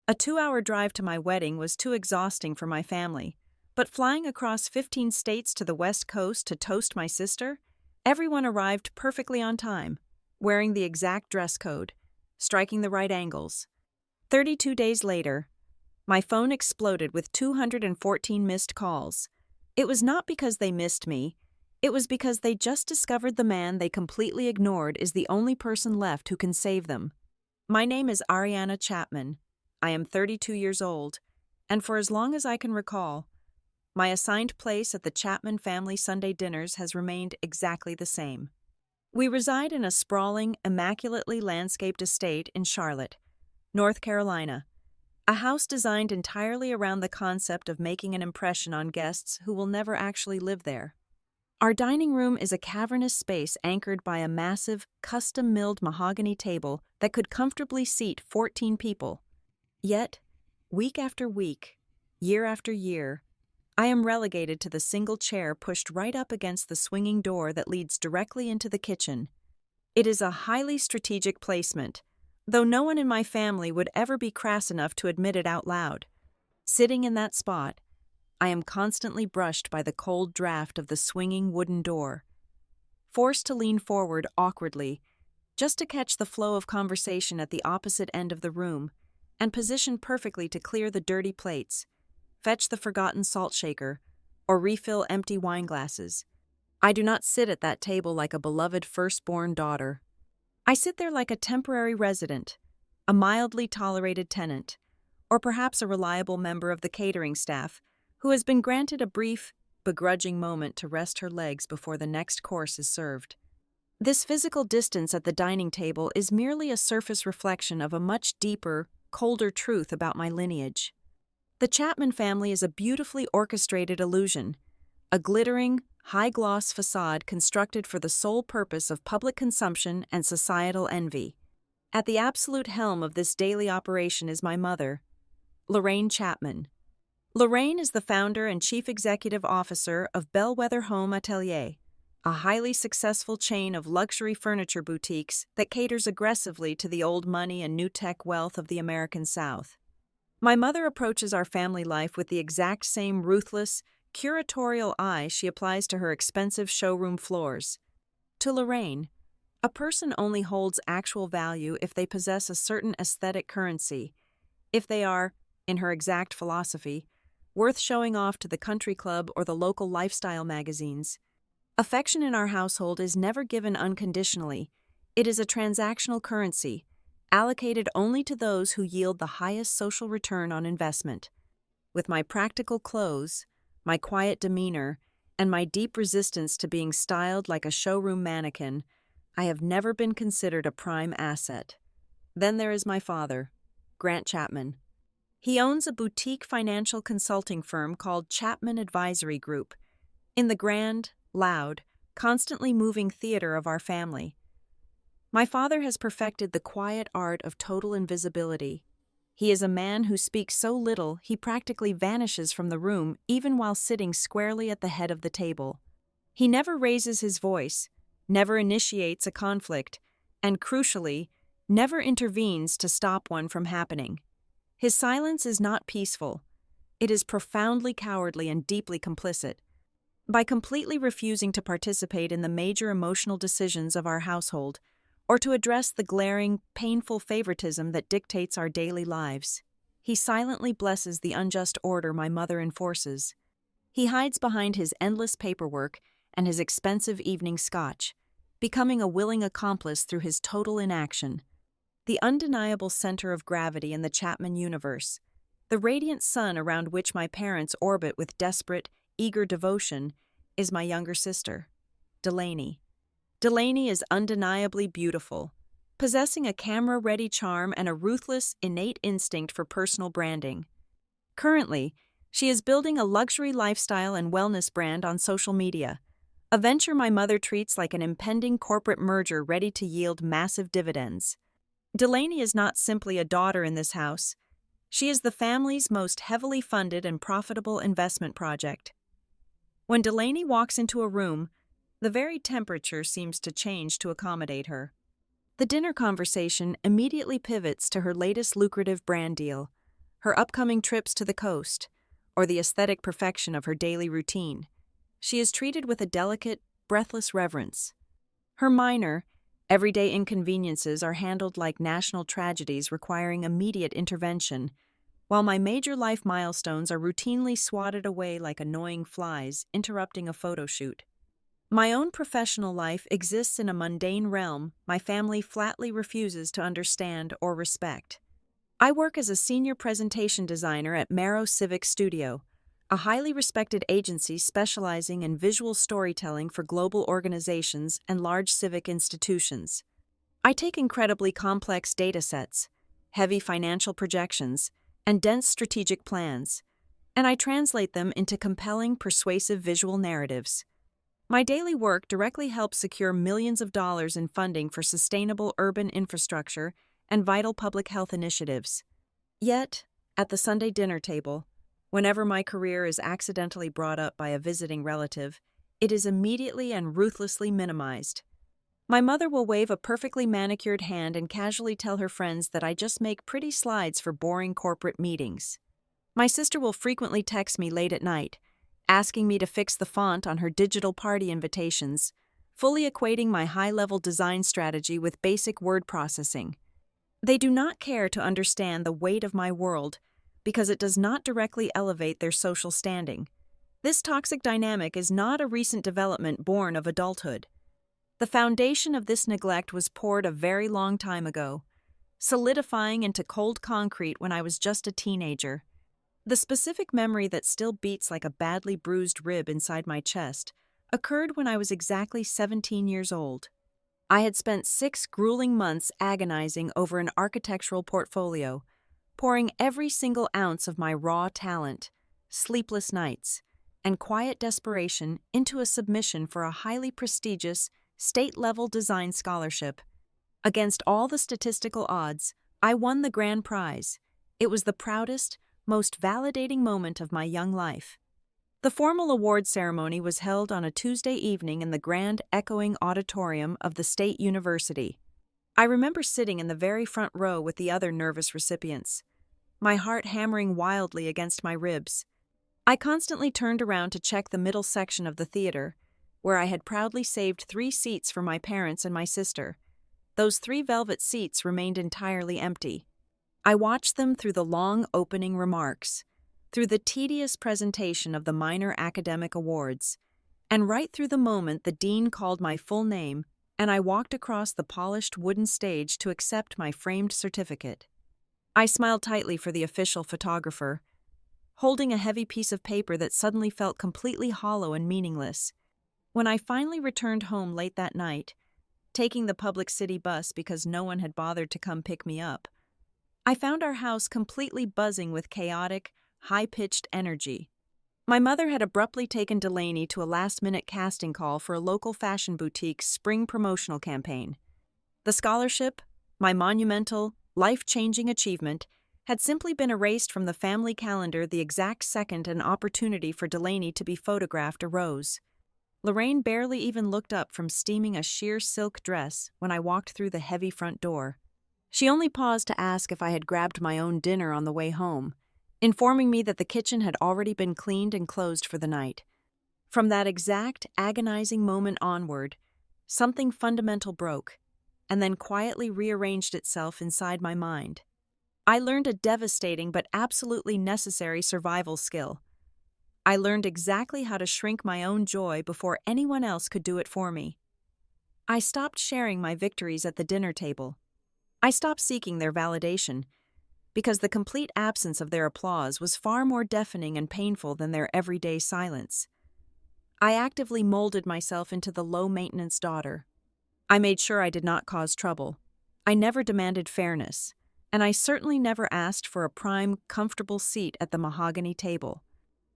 A 2-hour drive to my wedding was too exhausting for my family, but flying across 15 states to the West Coast to toast my sister, everyone arrived perfectly on time, wearing the exact dress code, striking the right angles. 32 days later, my phone exploded with 214 missed calls. It was not because they missed me, it was because they just discovered the man they completely ignored is the only person left who can save them. My name is Ariana Chapman. I am 32 years old, and for as long as I can recall, my assigned place at the Chapman family Sunday dinners has remained exactly the same. We reside in a sprawling, immaculately landscaped estate in Charlotte, North Carolina, a house designed entirely around the concept of making an impression on guests who will never actually live there. Our dining room is a cavernous space anchored by a massive, custom-milled mahogany table that could comfortably seat 14 people. Yet, week after week, year after year, I am relegated to the single chair pushed right up against the swinging door that leads directly into the kitchen. It is a highly strategic placement, though no one in my family would ever be crass enough to admit it out loud. Sitting in that spot, I am constantly brushed by the cold draft of the swinging wooden door, forced to lean forward awkwardly, just to catch the flow of conversation at the opposite end of the room, and positioned perfectly to clear the dirty plates, fetch the forgotten salt shaker, or refill empty wine glasses. I do not sit at that table like a beloved firstborn daughter. I sit there like a temporary resident, a mildly tolerated tenant, or perhaps a reliable member of the catering staff who has been granted a brief, begrudging moment to rest her legs before the next course is served. This physical distance at the dining table is merely a surface reflection of a much deeper, colder truth about my lineage. The Chapman family is a beautifully orchestrated illusion, a glittering, high-gloss facade constructed for the sole purpose of public consumption and societal envy. At the absolute helm of this daily operation is my mother, Lorraine Chapman. Lorraine is the founder and chief executive officer of Bellwether Home Atelier, a highly successful chain of luxury furniture boutiques that caters aggressively to the old money and new tech wealth of the American South. My mother approaches our family life with the exact same ruthless, curatorial eye she applies to her expensive showroom floors. To Lorraine, a person only holds actual value if they possess a certain aesthetic currency, if they are, in her exact philosophy, worth showing off to the country club or the local lifestyle magazines. Affection in our household is never given unconditionally. It is a transactional currency, allocated only to those who yield the highest social return on investment. With my practical clothes, my quiet demeanor, and my deep resistance to being styled like a showroom mannequin, I have never been considered a prime asset. Then there is my father, Grant Chapman. He owns a boutique financial consulting firm called Chapman Advisory Group, in the grand, loud, constantly moving theater of our family. My father has perfected the quiet art of total invisibility. He is a man who speaks so little he practically vanishes from the room even while sitting squarely at the head of the table. He never raises his voice, never initiates a conflict, and crucially, never intervenes to stop one from happening. His silence is not peaceful. It is profoundly cowardly and deeply complicit. By completely refusing to participate in the major emotional decisions of our household, or to address the glaring, painful favoritism that dictates our daily lives, he silently blesses the unjust order my mother enforces. He hides behind his endless paperwork and his expensive evening scotch, becoming a willing accomplice through his total inaction. The undeniable center of gravity in the Chapman universe, the radiant sun around which my parents orbit with desperate, eager devotion, is my younger sister, Delaney. Delaney is undeniably beautiful, possessing a camera-ready charm and a ruthless, innate instinct for personal branding. Currently, she is building a luxury lifestyle and wellness brand on social media, a venture my mother treats like an impending corporate merger ready to yield massive dividends. Delaney is not simply a daughter in this house. She is the family's most heavily funded and profitable investment project. When Delaney walks into a room, the very temperature seems to change to accommodate her. The dinner conversation immediately pivots to her latest lucrative brand deal, her upcoming trips to the coast, or the aesthetic perfection of her daily routine. She is treated with a delicate, breathless reverence. Her minor, everyday inconveniences are handled like national tragedies requiring immediate intervention, while my major life milestones are routinely swatted away like annoying flies interrupting a photo shoot. My own professional life exists in a mundane realm my family flatly refuses to understand or respect. I work as a senior presentation designer at Marrow Civic Studio, a highly respected agency specializing in visual storytelling for global organizations and large civic institutions. I take incredibly complex data sets, heavy financial projections, and dense strategic plans, and I translate them into compelling, persuasive visual narratives. My daily work directly helps secure millions of dollars in funding for sustainable urban infrastructure and vital public health initiatives. Yet, at the Sunday dinner table, whenever my career is accidentally brought up by a visiting relative, it is immediately and ruthlessly minimized. My mother will wave a perfectly manicured hand and casually tell her friends that I just make pretty slides for boring corporate meetings. My sister will frequently text me late at night, asking me to fix the font on her digital party invitations, fully equating my high-level design strategy with basic word processing. They do not care to understand the weight of my world because it does not directly elevate their social standing. This toxic dynamic is not a recent development born of adulthood. The foundation of this neglect was poured a very long time ago, solidifying into cold concrete when I was just a teenager. The specific memory that still beats like a badly bruised rib inside my chest occurred when I was exactly 17 years old. I had spent 6 grueling months agonizing over an architectural portfolio, pouring every single ounce of my raw talent, sleepless nights, and quiet desperation into a submission for a highly prestigious, state-level design scholarship. Against all the statistical odds, I won the grand prize. It was the proudest, most validating moment of my young life. The formal award ceremony was held on a Tuesday evening in the grand echoing auditorium of the State University. I remember sitting in the very front row with the other nervous recipients, my heart hammering wildly against my ribs. I constantly turned around to check the middle section of the theater, where I had proudly saved 3 seats for my parents and my sister. Those 3 velvet seats remained entirely empty. I watched them through the long opening remarks, through the tedious presentation of the minor academic awards, and right through the moment the dean called my full name and I walked across the polished wooden stage to accept my framed certificate. I smiled tightly for the official photographer, holding a heavy piece of paper that suddenly felt completely hollow and meaningless. When I finally returned home late that night, taking the public city bus because no one had bothered to come pick me up, I found our house completely buzzing with chaotic, high-pitched energy. My mother had abruptly taken Delaney to a last-minute casting call for a local fashion boutique's spring promotional campaign. The scholarship, my monumental, life-changing achievement, had simply been erased from the family calendar the exact second an opportunity for Delaney to be photographed arose. Lorraine barely even looked up from steaming a sheer silk dress when I walked through the heavy front door. She only paused to ask if I had grabbed my own dinner on the way home, informing me that the kitchen had already been cleaned and closed for the night. From that exact, agonizing moment onward, something fundamental broke, and then quietly rearranged itself inside my mind. I learned a devastating but absolutely necessary survival skill. I learned exactly how to shrink my own joy before anyone else could do it for me. I stopped sharing my victories at the dinner table. I stopped seeking their validation, because the complete absence of their applause was far more deafening and painful than their everyday silence. I actively molded myself into the low-maintenance daughter. I made sure I did not cause trouble. I never demanded fairness, and I certainly never asked for a prime, comfortable seat at the mahogany table.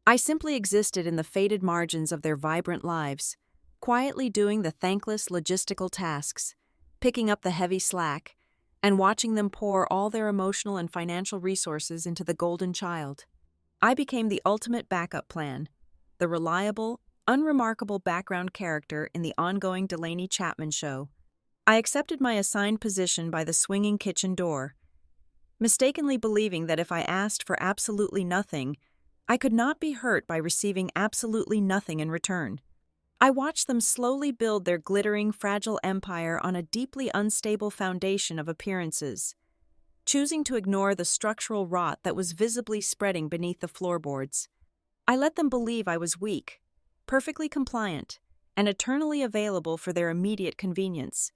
I simply existed in the faded margins of their vibrant lives, quietly doing the thankless logistical tasks, picking up the heavy slack, and watching them pour all their emotional and financial resources into the golden child. I became the ultimate backup plan, the reliable, unremarkable background character in the ongoing Delaney Chapman show. I accepted my assigned position by the swinging kitchen door, mistakenly believing that if I asked for absolutely nothing, I could not be hurt by receiving absolutely nothing in return. I watched them slowly build their glittering, fragile empire on a deeply unstable foundation of appearances, choosing to ignore the structural rot that was visibly spreading beneath the floorboards. I let them believe I was weak, perfectly compliant, and eternally available for their immediate convenience.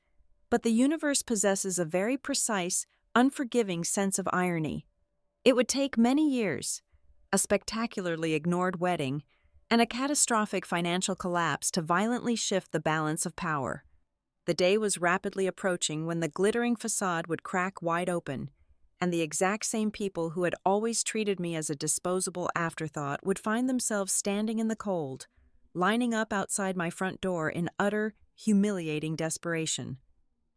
But the universe possesses a very precise, unforgiving sense of irony. It would take many years, a spectacularly ignored wedding, and a catastrophic financial collapse to violently shift the balance of power. The day was rapidly approaching when the glittering facade would crack wide open, and the exact same people who had always treated me as a disposable afterthought would find themselves standing in the cold, lining up outside my front door in utter, humiliating desperation.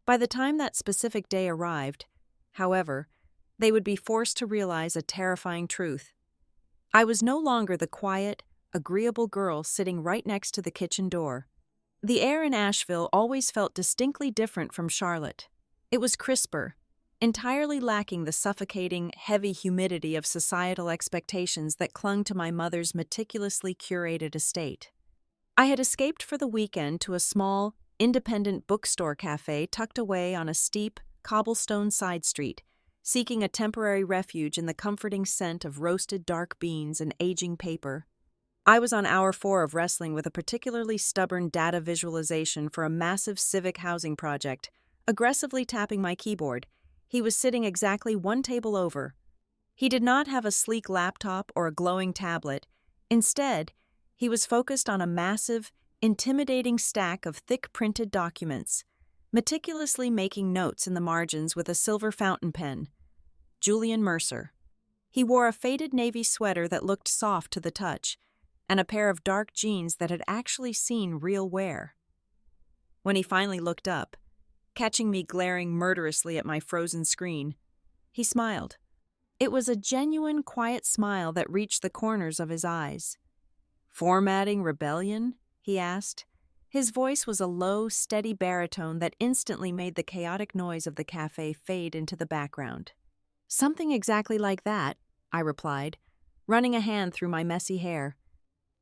By the time that specific day arrived, however, they would be forced to realize a terrifying truth. I was no longer the quiet, agreeable girl sitting right next to the kitchen door. The air in Asheville always felt distinctly different from Charlotte. It was crisper, entirely lacking the suffocating, heavy humidity of societal expectations that clung to my mother's meticulously curated estate. I had escaped for the weekend to a small, independent bookstore cafe tucked away on a steep, cobblestone side street, seeking a temporary refuge in the comforting scent of roasted dark beans and aging paper. I was on hour 4 of wrestling with a particularly stubborn data visualization for a massive civic housing project, aggressively tapping my keyboard. He was sitting exactly one table over. He did not have a sleek laptop or a glowing tablet. Instead, he was focused on a massive, intimidating stack of thick printed documents, meticulously making notes in the margins with a silver fountain pen. Julian Mercer. He wore a faded navy sweater that looked soft to the touch, and a pair of dark jeans that had actually seen real wear. When he finally looked up, catching me glaring murderously at my frozen screen, he smiled. It was a genuine, quiet smile that reached the corners of his eyes. "Formatting rebellion?" he asked. His voice was a low, steady baritone that instantly made the chaotic noise of the cafe fade into the background. "Something exactly like that," I replied, running a hand through my messy hair.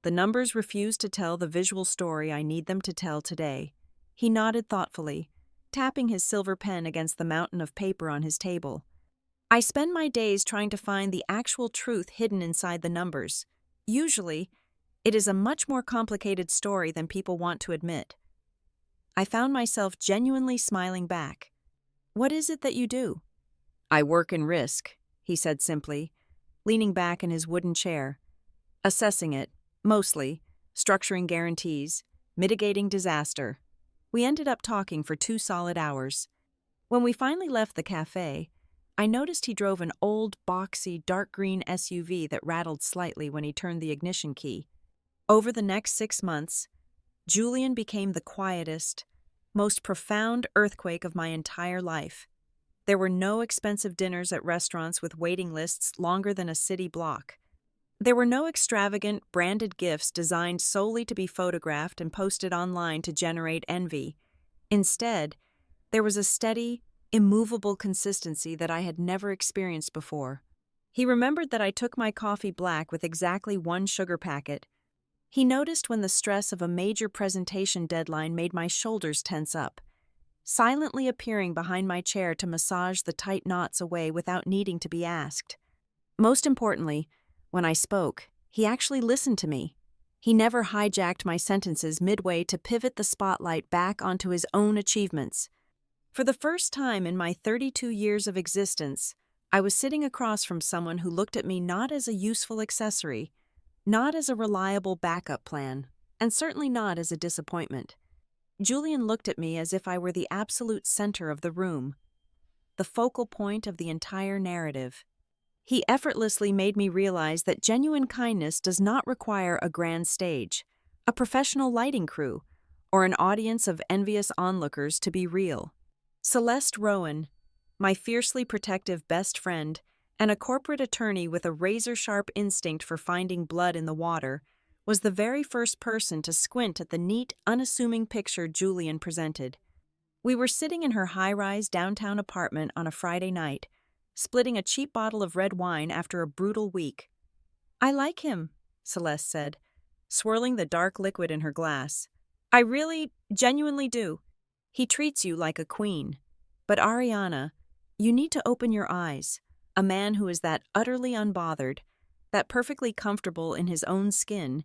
"The numbers refuse to tell the visual story I need them to tell today." He nodded thoughtfully, tapping his silver pen against the mountain of paper on his table. "I spend my days trying to find the actual truth hidden inside the numbers. Usually, it is a much more complicated story than people want to admit." I found myself genuinely smiling back. "What is it that you do?" "I work in risk," he said simply, leaning back in his wooden chair. "Assessing it, mostly, structuring guarantees, mitigating disaster." We ended up talking for 2 solid hours. When we finally left the cafe, I noticed he drove an old, boxy, dark green SUV that rattled slightly when he turned the ignition key. Over the next 6 months, Julian became the quietest, most profound earthquake of my entire life. There were no expensive dinners at restaurants with waiting lists longer than a city block. There were no extravagant, branded gifts designed solely to be photographed and posted online to generate envy. Instead, there was a steady, immovable consistency that I had never experienced before. He remembered that I took my coffee black with exactly 1 sugar packet. He noticed when the stress of a major presentation deadline made my shoulders tense up, silently appearing behind my chair to massage the tight knots away without needing to be asked. Most importantly, when I spoke, he actually listened to me. He never hijacked my sentences midway to pivot the spotlight back onto his own achievements. For the first time in my 32 years of existence, I was sitting across from someone who looked at me not as a useful accessory, not as a reliable backup plan, and certainly not as a disappointment. Julian looked at me as if I were the absolute center of the room, the focal point of the entire narrative. He effortlessly made me realize that genuine kindness does not require a grand stage, a professional lighting crew, or an audience of envious onlookers to be real. Celeste Rowan, my fiercely protective best friend, and a corporate attorney with a razor-sharp instinct for finding blood in the water, was the very first person to squint at the neat, unassuming picture Julian presented. We were sitting in her high-rise downtown apartment on a Friday night, splitting a cheap bottle of red wine after a brutal week. "I like him," Celeste said, swirling the dark liquid in her glass. "I really, genuinely do. He treats you like a queen. But Ariana, you need to open your eyes. A man who is that utterly unbothered, that perfectly comfortable in his own skin,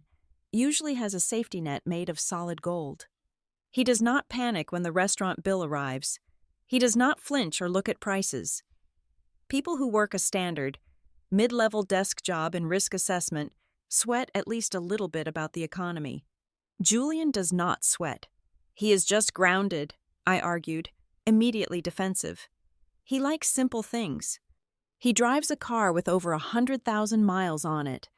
usually has a safety net made of solid gold. He does not panic when the restaurant bill arrives. He does not flinch or look at prices. People who work a standard, mid-level desk job in risk assessment sweat at least a little bit about the economy. Julian does not sweat. He is just grounded," I argued, immediately defensive. "He likes simple things. He drives a car with over 100,000 miles on it."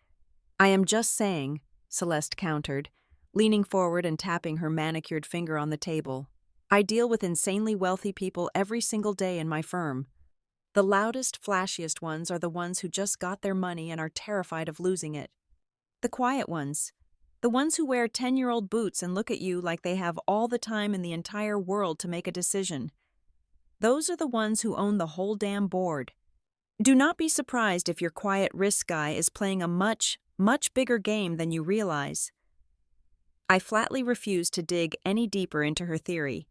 "I am just saying," Celeste countered, leaning forward and tapping her manicured finger on the table. "I deal with insanely wealthy people every single day in my firm. The loudest, flashiest ones are the ones who just got their money and are terrified of losing it. The quiet ones, the ones who wear 10-year-old boots and look at you like they have all the time in the entire world to make a decision. Those are the ones who own the whole damn board. Do not be surprised if your quiet risk guy is playing a much, much bigger game than you realize." I flatly refused to dig any deeper into her theory.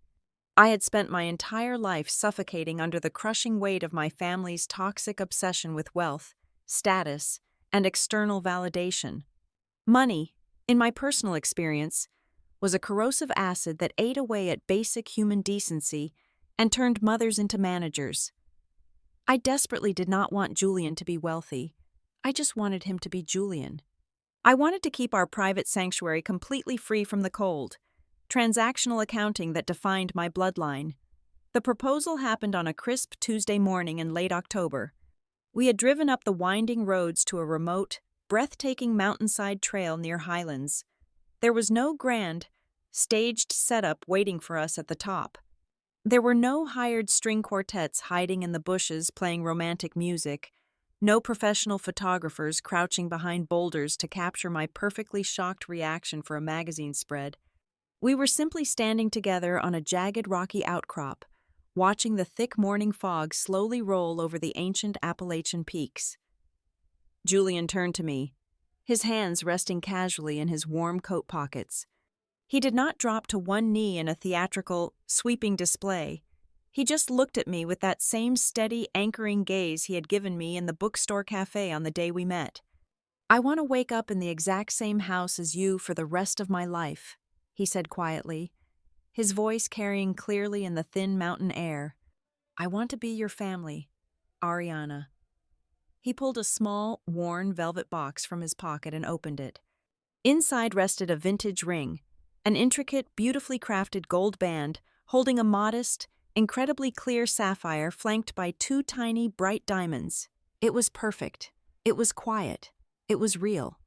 I had spent my entire life suffocating under the crushing weight of my family's toxic obsession with wealth, status, and external validation. Money, in my personal experience, was a corrosive acid that ate away at basic human decency and turned mothers into managers. I desperately did not want Julian to be wealthy. I just wanted him to be Julian. I wanted to keep our private sanctuary completely free from the cold, transactional accounting that defined my bloodline. The proposal happened on a crisp Tuesday morning in late October. We had driven up the winding roads to a remote, breathtaking mountainside trail near Highlands. There was no grand, staged setup waiting for us at the top. There were no hired string quartets hiding in the bushes playing romantic music, no professional photographers crouching behind boulders to capture my perfectly shocked reaction for a magazine spread. We were simply standing together on a jagged rocky outcrop, watching the thick morning fog slowly roll over the ancient Appalachian peaks. Julian turned to me, his hands resting casually in his warm coat pockets. He did not drop to one knee in a theatrical, sweeping display. He just looked at me with that same steady, anchoring gaze he had given me in the bookstore cafe on the day we met. "I want to wake up in the exact same house as you for the rest of my life," he said quietly, his voice carrying clearly in the thin mountain air. "I want to be your family, Ariana." He pulled a small, worn velvet box from his pocket and opened it. Inside rested a vintage ring, an intricate, beautifully crafted gold band holding a modest, incredibly clear sapphire flanked by two tiny, bright diamonds. It was perfect. It was quiet. It was real.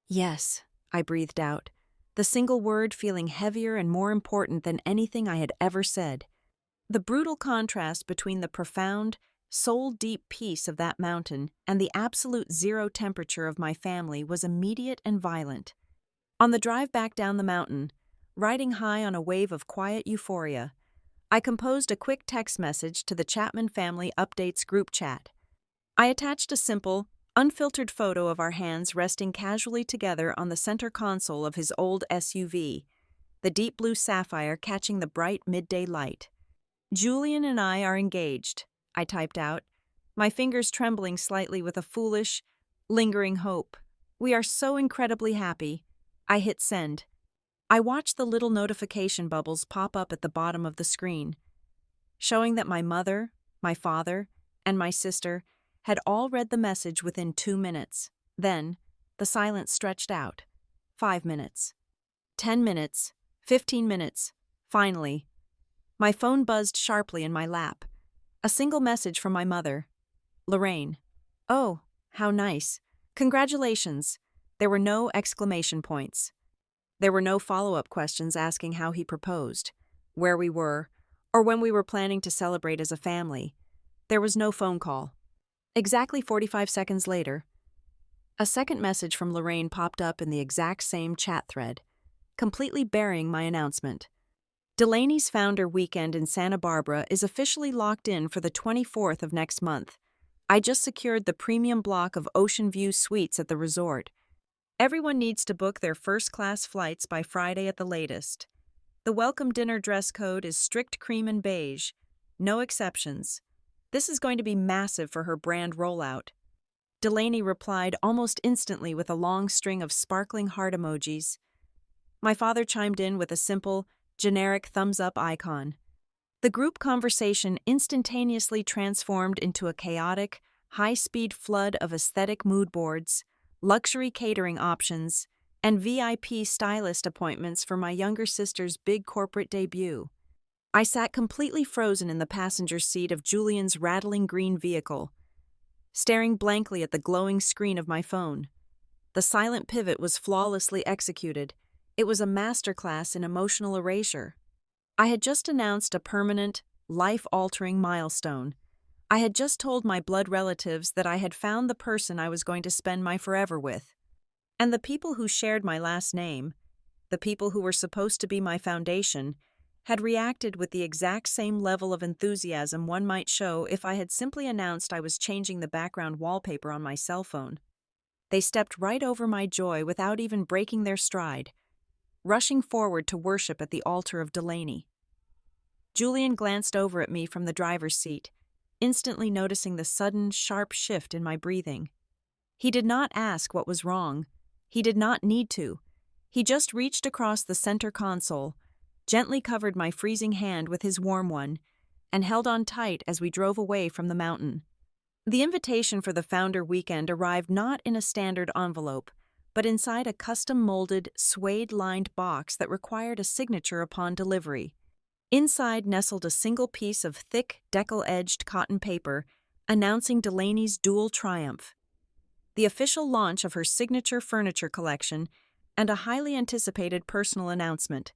"Yes," I breathed out, the single word feeling heavier and more important than anything I had ever said. The brutal contrast between the profound, soul-deep peace of that mountain and the absolute zero temperature of my family was immediate and violent. On the drive back down the mountain, riding high on a wave of quiet euphoria, I composed a quick text message to the Chapman family updates group chat. I attached a simple, unfiltered photo of our hands resting casually together on the center console of his old SUV, the deep blue sapphire catching the bright midday light. "Julian and I are engaged," I typed out, my fingers trembling slightly with a foolish, lingering hope. "We are so incredibly happy." I hit send. I watched the little notification bubbles pop up at the bottom of the screen, showing that my mother, my father, and my sister had all read the message within 2 minutes. Then, the silence stretched out. 5 minutes. 10 minutes. 15 minutes. Finally, my phone buzzed sharply in my lap. A single message from my mother. "Lorraine. Oh, how nice. Congratulations." There were no exclamation points. There were no follow-up questions asking how he proposed, where we were, or when we were planning to celebrate as a family. There was no phone call. Exactly 45 seconds later, a second message from Lorraine popped up in the exact same chat thread, completely burying my announcement. "Delaney's Founder Weekend in Santa Barbara is officially locked in for the 24th of next month. I just secured the premium block of ocean view suites at the resort. Everyone needs to book their first-class flights by Friday at the latest. The welcome dinner dress code is strict cream and beige. No exceptions. This is going to be massive for her brand rollout. Delaney replied almost instantly with a long string of sparkling heart emojis. My father chimed in with a simple, generic thumbs-up icon. The group conversation instantaneously transformed into a chaotic, high-speed flood of aesthetic mood boards, luxury catering options, and VIP stylist appointments for my younger sister's big corporate debut. I sat completely frozen in the passenger seat of Julian's rattling green vehicle, staring blankly at the glowing screen of my phone. The silent pivot was flawlessly executed. It was a masterclass in emotional erasure. I had just announced a permanent, life-altering milestone. I had just told my blood relatives that I had found the person I was going to spend my forever with. And the people who shared my last name, the people who were supposed to be my foundation, had reacted with the exact same level of enthusiasm one might show if I had simply announced I was changing the background wallpaper on my cell phone. They stepped right over my joy without even breaking their stride, rushing forward to worship at the altar of Delaney. Julian glanced over at me from the driver's seat, instantly noticing the sudden, sharp shift in my breathing. He did not ask what was wrong. He did not need to. He just reached across the center console, gently covered my freezing hand with his warm one, and held on tight as we drove away from the mountain. The invitation for the Founder Weekend arrived not in a standard envelope, but inside a custom-molded, suede-lined box that required a signature upon delivery. Inside nestled a single piece of thick, decal-edged cotton paper announcing Delaney's dual triumph: the official launch of her signature furniture collection, and a highly anticipated personal announcement.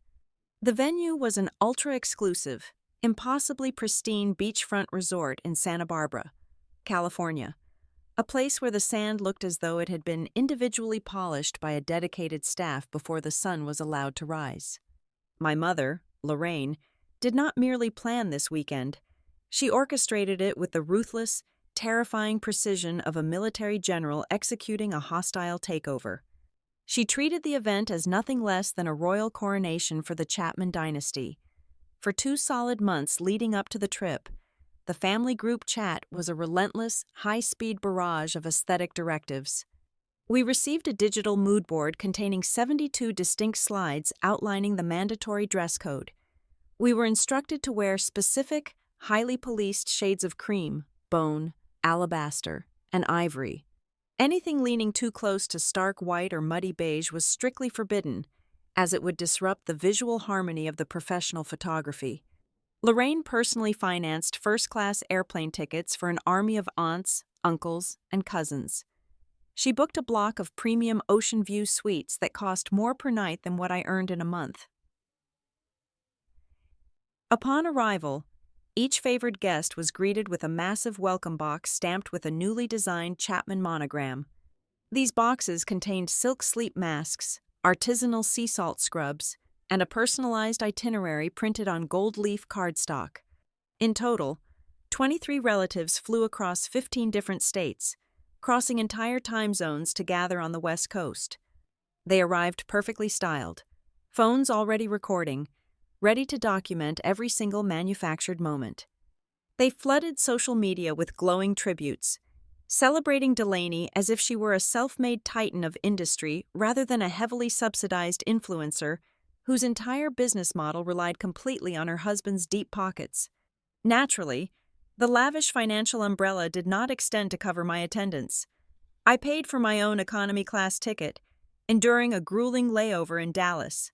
The venue was an ultra-exclusive, impossibly pristine beachfront resort in Santa Barbara, California, a place where the sand looked as though it had been individually polished by a dedicated staff before the sun was allowed to rise. My mother, Lorraine, did not merely plan this weekend. She orchestrated it with the ruthless, terrifying precision of a military general executing a hostile takeover. She treated the event as nothing less than a royal coronation for the Chapman dynasty. For 2 solid months leading up to the trip, the family group chat was a relentless, high-speed barrage of aesthetic directives. We received a digital mood board containing 72 distinct slides outlining the mandatory dress code. We were instructed to wear specific, highly policed shades of cream, bone, alabaster, and ivory. Anything leaning too close to stark white or muddy beige was strictly forbidden, as it would disrupt the visual harmony of the professional photography. Lorraine personally financed first-class airplane tickets for an army of aunts, uncles, and cousins. She booked a block of premium ocean view suites that cost more per night than what I earned in a month. Upon arrival, each favored guest was greeted with a massive welcome box stamped with a newly designed Chapman monogram. These boxes contained silk sleep masks, artisanal sea salt scrubs, and a personalized itinerary printed on gold leaf cardstock. In total, 23 relatives flew across 15 different states, crossing entire time zones to gather on the West Coast. They arrived perfectly styled, phones already recording, ready to document every single manufactured moment. They flooded social media with glowing tributes, celebrating Delaney as if she were a self-made titan of industry rather than a heavily subsidized influencer whose entire business model relied completely on her husband's deep pockets. Naturally, the lavish financial umbrella did not extend to cover my attendance. I paid for my own economy class ticket, enduring a grueling layover in Dallas.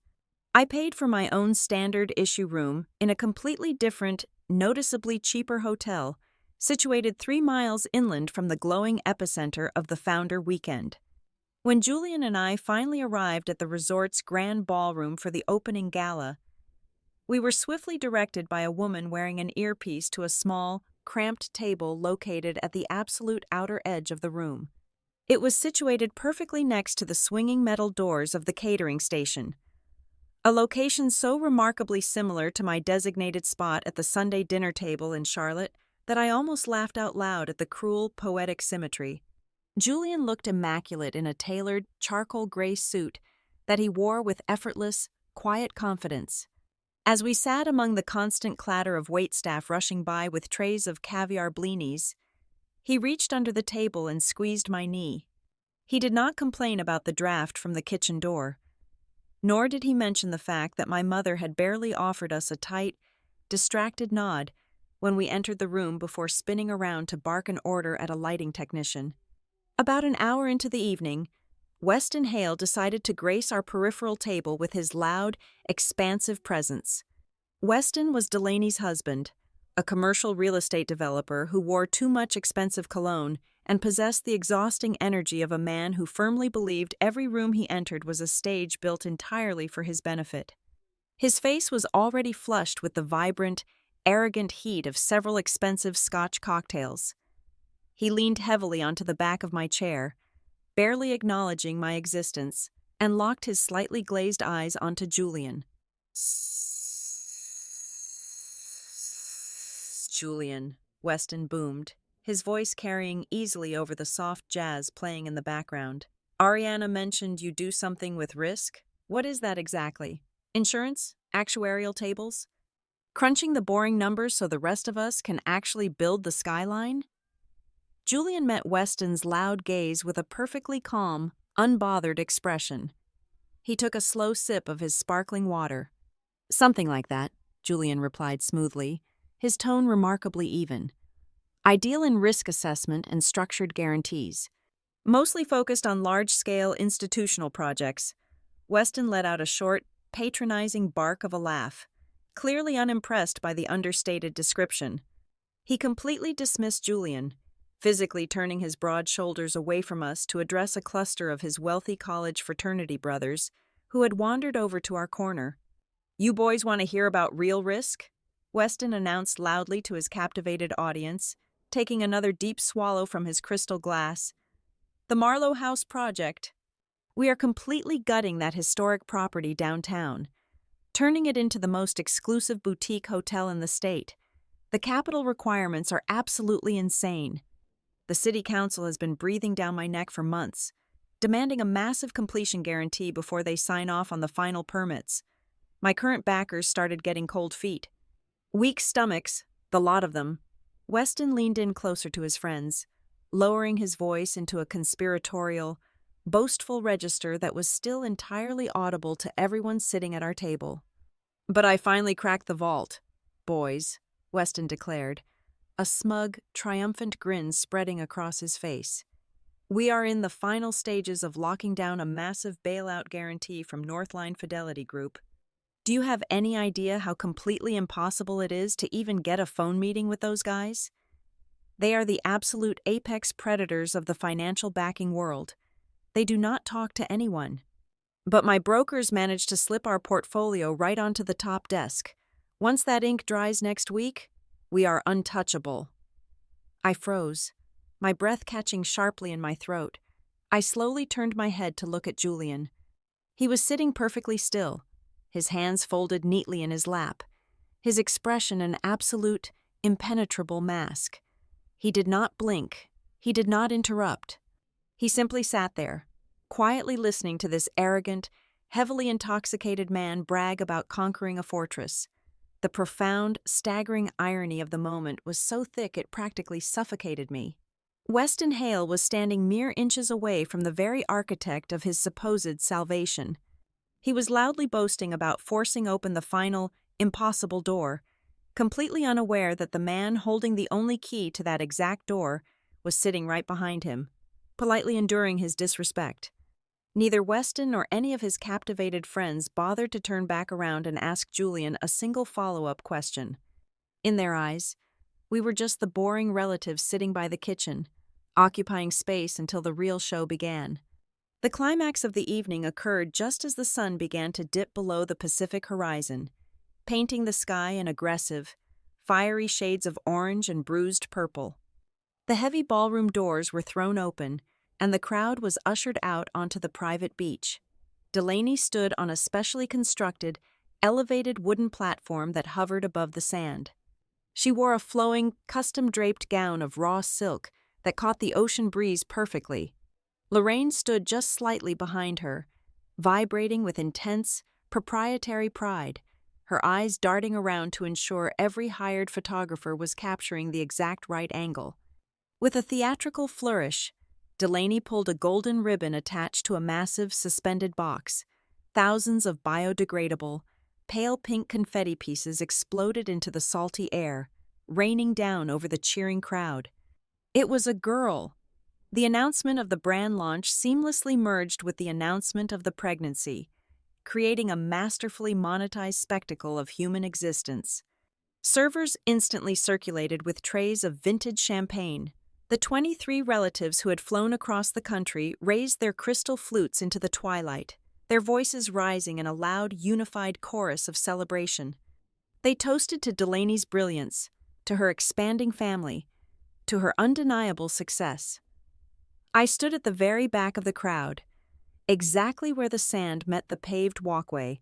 I paid for my own standard issue room in a completely different, noticeably cheaper hotel, situated 3 miles inland from the glowing epicenter of the Founder Weekend. When Julian and I finally arrived at the resort's grand ballroom for the opening gala, we were swiftly directed by a woman wearing an earpiece to a small, cramped table located at the absolute outer edge of the room. It was situated perfectly next to the swinging metal doors of the catering station, a location so remarkably similar to my designated spot at the Sunday dinner table in Charlotte that I almost laughed out loud at the cruel, poetic symmetry. Julian looked immaculate in a tailored, charcoal gray suit that he wore with effortless, quiet confidence. As we sat among the constant clatter of waitstaff rushing by with trays of caviar blinis, he reached under the table and squeezed my knee. He did not complain about the draft from the kitchen door, nor did he mention the fact that my mother had barely offered us a tight, distracted nod when we entered the room before spinning around to bark an order at a lighting technician. About an hour into the evening, Weston Hale decided to grace our peripheral table with his loud, expansive presence. Weston was Delaney's husband, a commercial real estate developer who wore too much expensive cologne and possessed the exhausting energy of a man who firmly believed every room he entered was a stage built entirely for his benefit. His face was already flushed with the vibrant, arrogant heat of several expensive Scotch cocktails. He leaned heavily onto the back of my chair, barely acknowledging my existence, and locked his slightly glazed eyes onto Julian. Julian, Weston boomed, his voice carrying easily over the soft jazz playing in the background. Ariana mentioned you do something with risk. What is that exactly? Insurance? Actuarial tables? Crunching the boring numbers so the rest of us can actually build the skyline? Julian met Weston's loud gaze with a perfectly calm, unbothered expression. He took a slow sip of his sparkling water. Something like that, Julian replied smoothly, his tone remarkably even. I deal in risk assessment and structured guarantees. Mostly focused on large-scale institutional projects, Weston let out a short, patronizing bark of a laugh, clearly unimpressed by the understated description. He completely dismissed Julian, physically turning his broad shoulders away from us to address a cluster of his wealthy college fraternity brothers who had wandered over to our corner. You boys want to hear about real risk? Weston announced loudly to his captivated audience, taking another deep swallow from his crystal glass. The Marlowe House Project. We are completely gutting that historic property downtown, turning it into the most exclusive boutique hotel in the state. The capital requirements are absolutely insane. The city council has been breathing down my neck for months, demanding a massive completion guarantee before they sign off on the final permits. My current backers started getting cold feet. Weak stomachs, the lot of them. Weston leaned in closer to his friends, lowering his voice into a conspiratorial, boastful register that was still entirely audible to everyone sitting at our table. But I finally cracked the vault, boys, Weston declared, a smug, triumphant grin spreading across his face. We are in the final stages of locking down a massive bailout guarantee from Northline Fidelity Group. Do you have any idea how completely impossible it is to even get a phone meeting with those guys? They are the absolute apex predators of the financial backing world. They do not talk to anyone. But my brokers managed to slip our portfolio right onto the top desk. Once that ink dries next week, we are untouchable. I froze, my breath catching sharply in my throat. I slowly turned my head to look at Julian. He was sitting perfectly still, his hands folded neatly in his lap, his expression an absolute, impenetrable mask. He did not blink. He did not interrupt. He simply sat there, quietly listening to this arrogant, heavily intoxicated man brag about conquering a fortress. The profound, staggering irony of the moment was so thick it practically suffocated me. Weston Hale was standing mere inches away from the very architect of his supposed salvation. He was loudly boasting about forcing open the final, impossible door, completely unaware that the man holding the only key to that exact door was sitting right behind him, politely enduring his disrespect. Neither Weston nor any of his captivated friends bothered to turn back around and ask Julian a single follow-up question. In their eyes, we were just the boring relatives sitting by the kitchen, occupying space until the real show began. The climax of the evening occurred just as the sun began to dip below the Pacific horizon, painting the sky in aggressive, fiery shades of orange and bruised purple. The heavy ballroom doors were thrown open, and the crowd was ushered out onto the private beach. Delaney stood on a specially constructed, elevated wooden platform that hovered above the sand. She wore a flowing, custom-draped gown of raw silk that caught the ocean breeze perfectly. Lorraine stood just slightly behind her, vibrating with intense, proprietary pride, her eyes darting around to ensure every hired photographer was capturing the exact right angle. With a theatrical flourish, Delaney pulled a golden ribbon attached to a massive suspended box. Thousands of biodegradable, pale pink confetti pieces exploded into the salty air, raining down over the cheering crowd. It was a girl. The announcement of the brand launch seamlessly merged with the announcement of the pregnancy, creating a masterfully monetized spectacle of human existence. Servers instantly circulated with trays of vintage champagne. The 23 relatives who had flown across the country raised their crystal flutes into the twilight, their voices rising in a loud, unified chorus of celebration. They toasted to Delaney's brilliance, to her expanding family, to her undeniable success. I stood at the very back of the crowd, exactly where the sand met the paved walkway.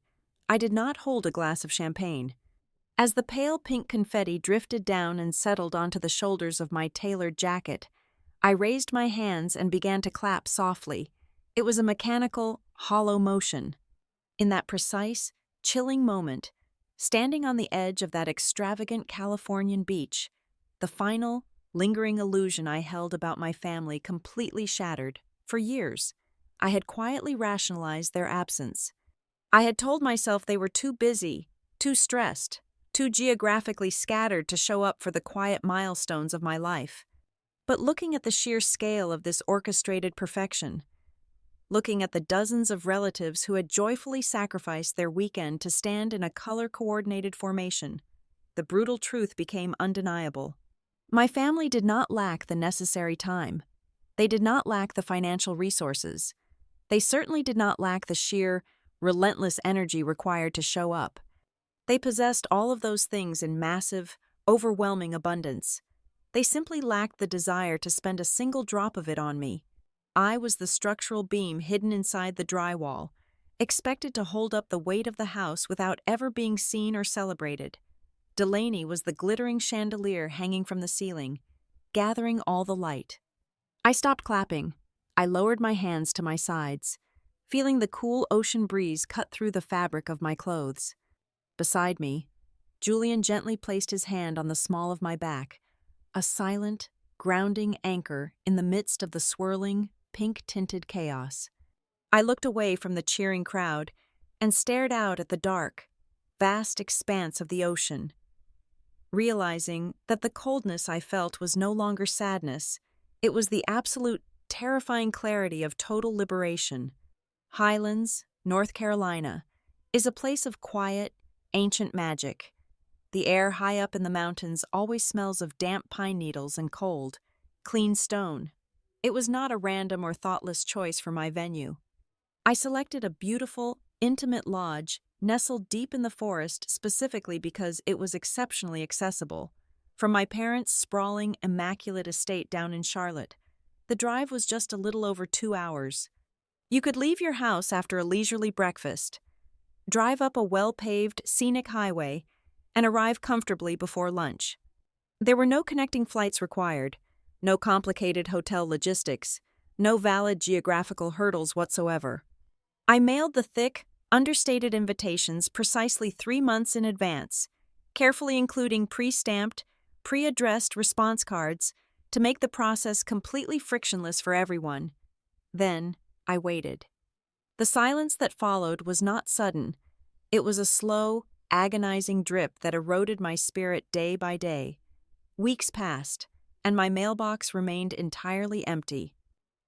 I did not hold a glass of champagne. As the pale pink confetti drifted down and settled onto the shoulders of my tailored jacket, I raised my hands and began to clap softly. It was a mechanical, hollow motion. In that precise, chilling moment, standing on the edge of that extravagant Californian beach, the final, lingering illusion I held about my family completely shattered. For years, I had quietly rationalized their absence. I had told myself they were too busy, too stressed, too geographically scattered to show up for the quiet milestones of my life. But looking at the sheer scale of this orchestrated perfection, looking at the dozens of relatives who had joyfully sacrificed their weekend to stand in a color-coordinated formation, the brutal truth became undeniable. My family did not lack the necessary time. They did not lack the financial resources. They certainly did not lack the sheer, relentless energy required to show up. They possessed all of those things in massive, overwhelming abundance. They simply lacked the desire to spend a single drop of it on me. I was the structural beam hidden inside the drywall, expected to hold up the weight of the house without ever being seen or celebrated. Delaney was the glittering chandelier hanging from the ceiling, gathering all the light. I stopped clapping. I lowered my hands to my sides, feeling the cool ocean breeze cut through the fabric of my clothes. Beside me, Julian gently placed his hand on the small of my back, a silent, grounding anchor in the midst of the swirling, pink-tinted chaos. I looked away from the cheering crowd and stared out at the dark, vast expanse of the ocean, realizing that the coldness I felt was no longer sadness. It was the absolute, terrifying clarity of total liberation. Highlands, North Carolina, is a place of quiet, ancient magic. The air high up in the mountains always smells of damp pine needles and cold, clean stone. It was not a random or thoughtless choice for my venue. I selected a beautiful, intimate lodge nestled deep in the forest specifically because it was exceptionally accessible. From my parents' sprawling, immaculate estate down in Charlotte, the drive was just a little over 2 hours. You could leave your house after a leisurely breakfast, drive up a well-paved, scenic highway, and arrive comfortably before lunch. There were no connecting flights required, no complicated hotel logistics, no valid geographical hurdles whatsoever. I mailed the thick, understated invitations precisely 3 months in advance, carefully including pre-stamped, pre-addressed response cards to make the process completely frictionless for everyone. Then, I waited. The silence that followed was not sudden. It was a slow, agonizing drip that eroded my spirit day by day. Weeks passed, and my mailbox remained entirely empty.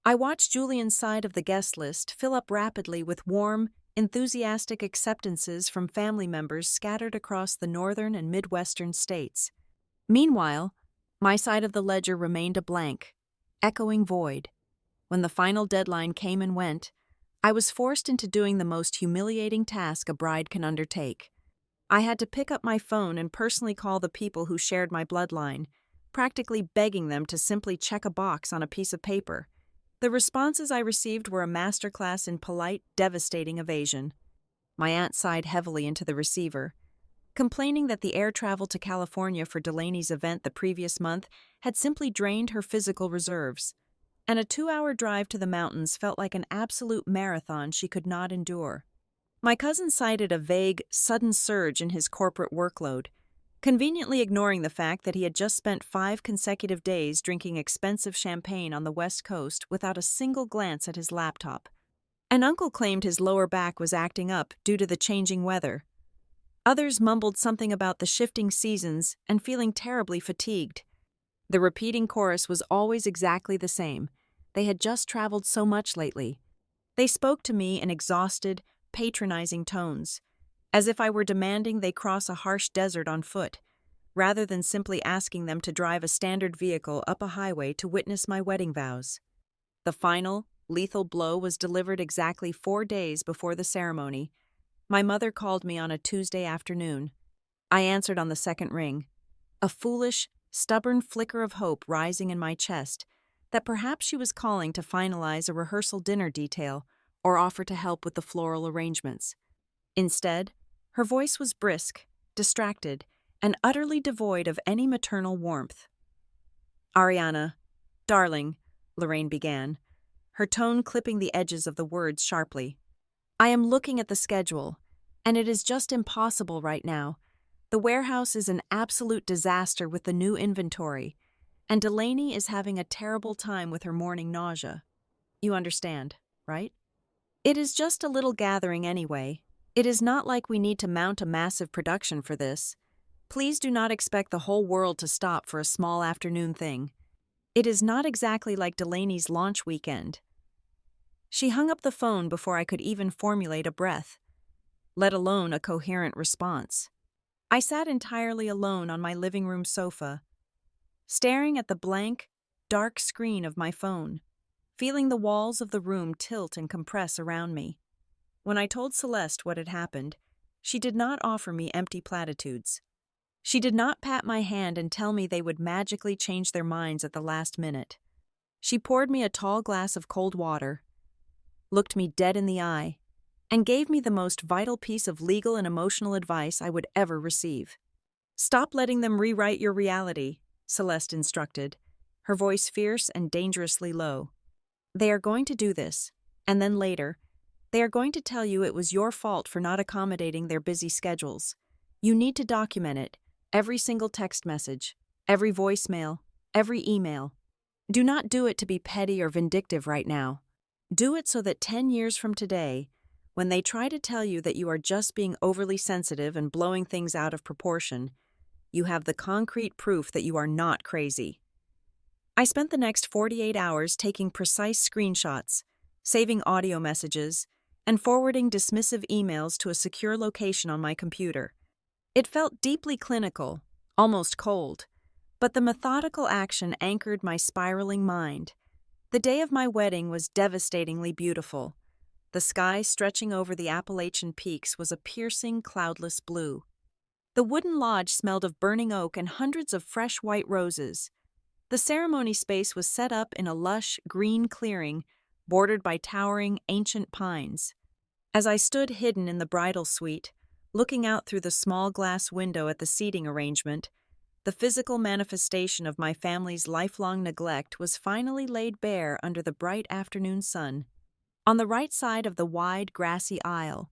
I watched Julian's side of the guest list fill up rapidly with warm, enthusiastic acceptances from family members scattered across the northern and midwestern states. Meanwhile, my side of the ledger remained a blank, echoing void. When the final deadline came and went, I was forced into doing the most humiliating task a bride can undertake. I had to pick up my phone and personally call the people who shared my bloodline, practically begging them to simply check a box on a piece of paper. The responses I received were a masterclass in polite, devastating evasion. My aunt sighed heavily into the receiver. complaining that the air travel to California for Delaney's event the previous month had simply drained her physical reserves, and a 2-hour drive to the mountains felt like an absolute marathon she could not endure. My cousin cited a vague, sudden surge in his corporate workload, conveniently ignoring the fact that he had just spent 5 consecutive days drinking expensive champagne on the West Coast without a single glance at his laptop. An uncle claimed his lower back was acting up due to the changing weather. Others mumbled something about the shifting seasons and feeling terribly fatigued. The repeating chorus was always exactly the same. They had just traveled so much lately. They spoke to me in exhausted, patronizing tones, as if I were demanding they cross a harsh desert on foot, rather than simply asking them to drive a standard vehicle up a highway to witness my wedding vows. The final, lethal blow was delivered exactly 4 days before the ceremony. My mother called me on a Tuesday afternoon. I answered on the second ring, a foolish, stubborn flicker of hope rising in my chest that perhaps she was calling to finalize a rehearsal dinner detail or offer to help with the floral arrangements. Instead, her voice was brisk, distracted, and utterly devoid of any maternal warmth. "Ariana, darling," Lorraine began, her tone clipping the edges of the words sharply. "I am looking at the schedule, and it is just impossible right now. The warehouse is an absolute disaster with the new inventory, and Delaney is having a terrible time with her morning nausea. You understand, right? It is just a little gathering anyway. It is not like we need to mount a massive production for this. Please do not expect the whole world to stop for a small afternoon thing. It is not exactly like Delaney's launch weekend." She hung up the phone before I could even formulate a breath, let alone a coherent response. I sat entirely alone on my living room sofa, staring at the blank, dark screen of my phone, feeling the walls of the room tilt and compress around me. When I told Celeste what had happened, she did not offer me empty platitudes. She did not pat my hand and tell me they would magically change their minds at the last minute. She poured me a tall glass of cold water, looked me dead in the eye, and gave me the most vital piece of legal and emotional advice I would ever receive. "Stop letting them rewrite your reality," Celeste instructed, her voice fierce and dangerously low. "They are going to do this, and then later, they are going to tell you it was your fault for not accommodating their busy schedules. You need to document it, every single text message, every voicemail, every email. Do not do it to be petty or vindictive right now. Do it so that 10 years from today, when they try to tell you that you are just being overly sensitive and blowing things out of proportion, you have the concrete proof that you are not crazy." I spent the next 48 hours taking precise screenshots, saving audio messages, and forwarding dismissive emails to a secure location on my computer. It felt deeply clinical, almost cold, but the methodical action anchored my spiraling mind. The day of my wedding was devastatingly beautiful. The sky stretching over the Appalachian peaks was a piercing, cloudless blue. The wooden lodge smelled of burning oak and hundreds of fresh white roses. The ceremony space was set up in a lush, green clearing bordered by towering, ancient pines. As I stood hidden in the bridal suite, looking out through the small glass window at the seating arrangement, the physical manifestation of my family's lifelong neglect was finally laid bare under the bright afternoon sun. On the right side of the wide, grassy aisle,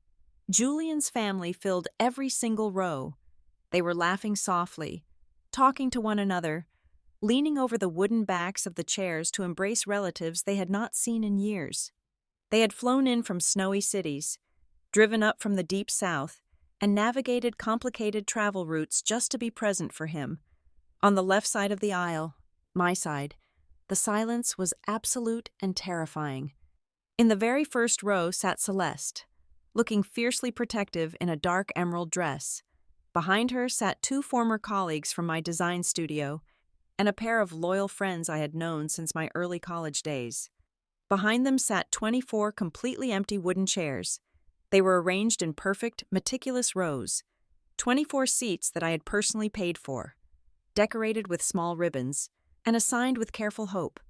Julian's family filled every single row. They were laughing softly, talking to one another, leaning over the wooden backs of the chairs to embrace relatives they had not seen in years. They had flown in from snowy cities, driven up from the deep south, and navigated complicated travel routes just to be present for him. On the left side of the aisle, my side, the silence was absolute and terrifying. In the very first row sat Celeste, looking fiercely protective in a dark emerald dress. Behind her sat 2 former colleagues from my design studio and a pair of loyal friends I had known since my early college days. Behind them sat 24 completely empty wooden chairs. They were arranged in perfect, meticulous rows, 24 seats that I had personally paid for, decorated with small ribbons, and assigned with careful hope.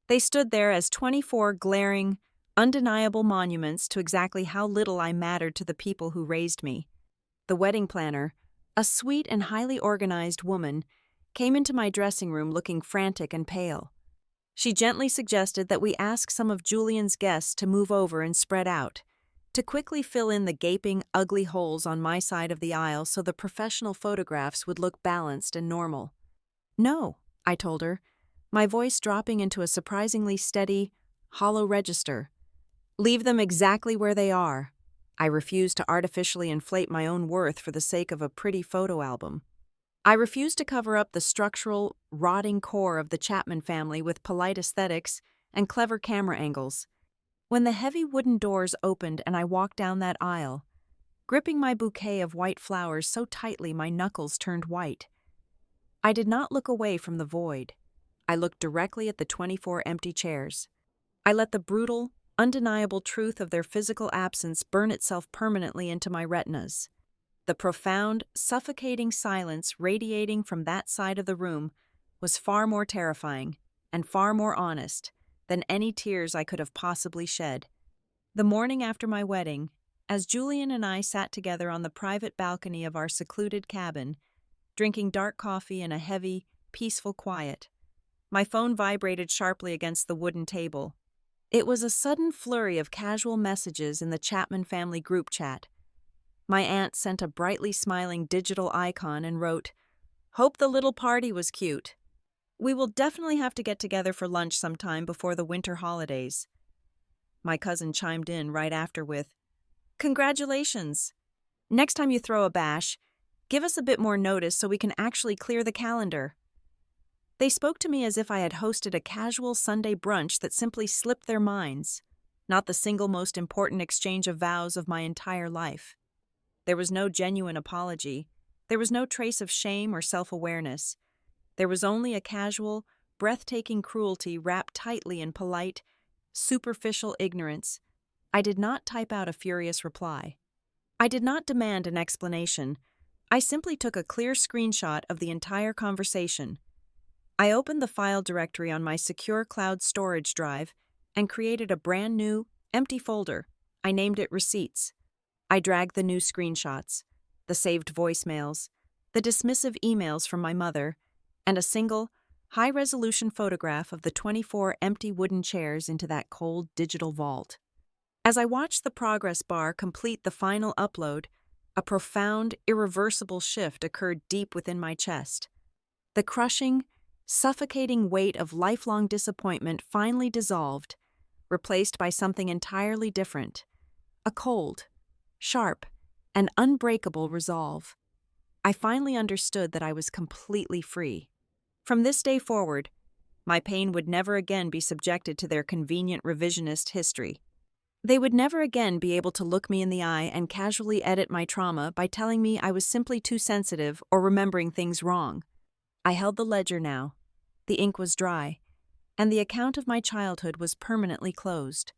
They stood there as 24 glaring, undeniable monuments to exactly how little I mattered to the people who raised me. The wedding planner, A sweet and highly organized woman came into my dressing room looking frantic and pale. She gently suggested that we ask some of Julian's guests to move over and spread out, to quickly fill in the gaping, ugly holes on my side of the aisle so the professional photographs would look balanced and normal. No, I told her, my voice dropping into a surprisingly steady, hollow register. Leave them exactly where they are. I refused to artificially inflate my own worth for the sake of a pretty photo album. I refused to cover up the structural, rotting core of the Chapman family with polite aesthetics and clever camera angles. When the heavy wooden doors opened and I walked down that aisle, gripping my bouquet of white flowers so tightly my knuckles turned white, I did not look away from the void. I looked directly at the 24 empty chairs. I let the brutal, undeniable truth of their physical absence burn itself permanently into my retinas. The profound, suffocating silence radiating from that side of the room was far more terrifying and far more honest than any tears I could have possibly shed. The morning after my wedding, as Julian and I sat together on the private balcony of our secluded cabin, drinking dark coffee in a heavy, peaceful quiet, my phone vibrated sharply against the wooden table. It was a sudden flurry of casual messages in the Chapman family group chat. My aunt sent a brightly smiling digital icon and wrote, "Hope the little party was cute. We will definitely have to get together for lunch sometime before the winter holidays." My cousin chimed in right after with, "Congratulations. Next time you throw a bash, give us a bit more notice so we can actually clear the calendar." They spoke to me as if I had hosted a casual Sunday brunch that simply slipped their minds, not the single most important exchange of vows of my entire life. There was no genuine apology. There was no trace of shame or self-awareness. There was only a casual, breathtaking cruelty wrapped tightly in polite, superficial ignorance. I did not type out a furious reply. I did not demand an explanation. I simply took a clear screenshot of the entire conversation. I opened the file directory on my secure cloud storage drive and created a brand new, empty folder. I named it Receipts. I dragged the new screenshots, the saved voicemails, the dismissive emails from my mother, and a single, high-resolution photograph of the 24 empty wooden chairs into that cold digital vault. As I watched the progress bar complete the final upload, a profound, irreversible shift occurred deep within my chest. The crushing, suffocating weight of lifelong disappointment finally dissolved, replaced by something entirely different, a cold, sharp, and unbreakable resolve. I finally understood that I was completely free. From this day forward, my pain would never again be subjected to their convenient revisionist history. They would never again be able to look me in the eye and casually edit my trauma by telling me I was simply too sensitive or remembering things wrong. I held the ledger now. The ink was dry, and the account of my childhood was permanently closed.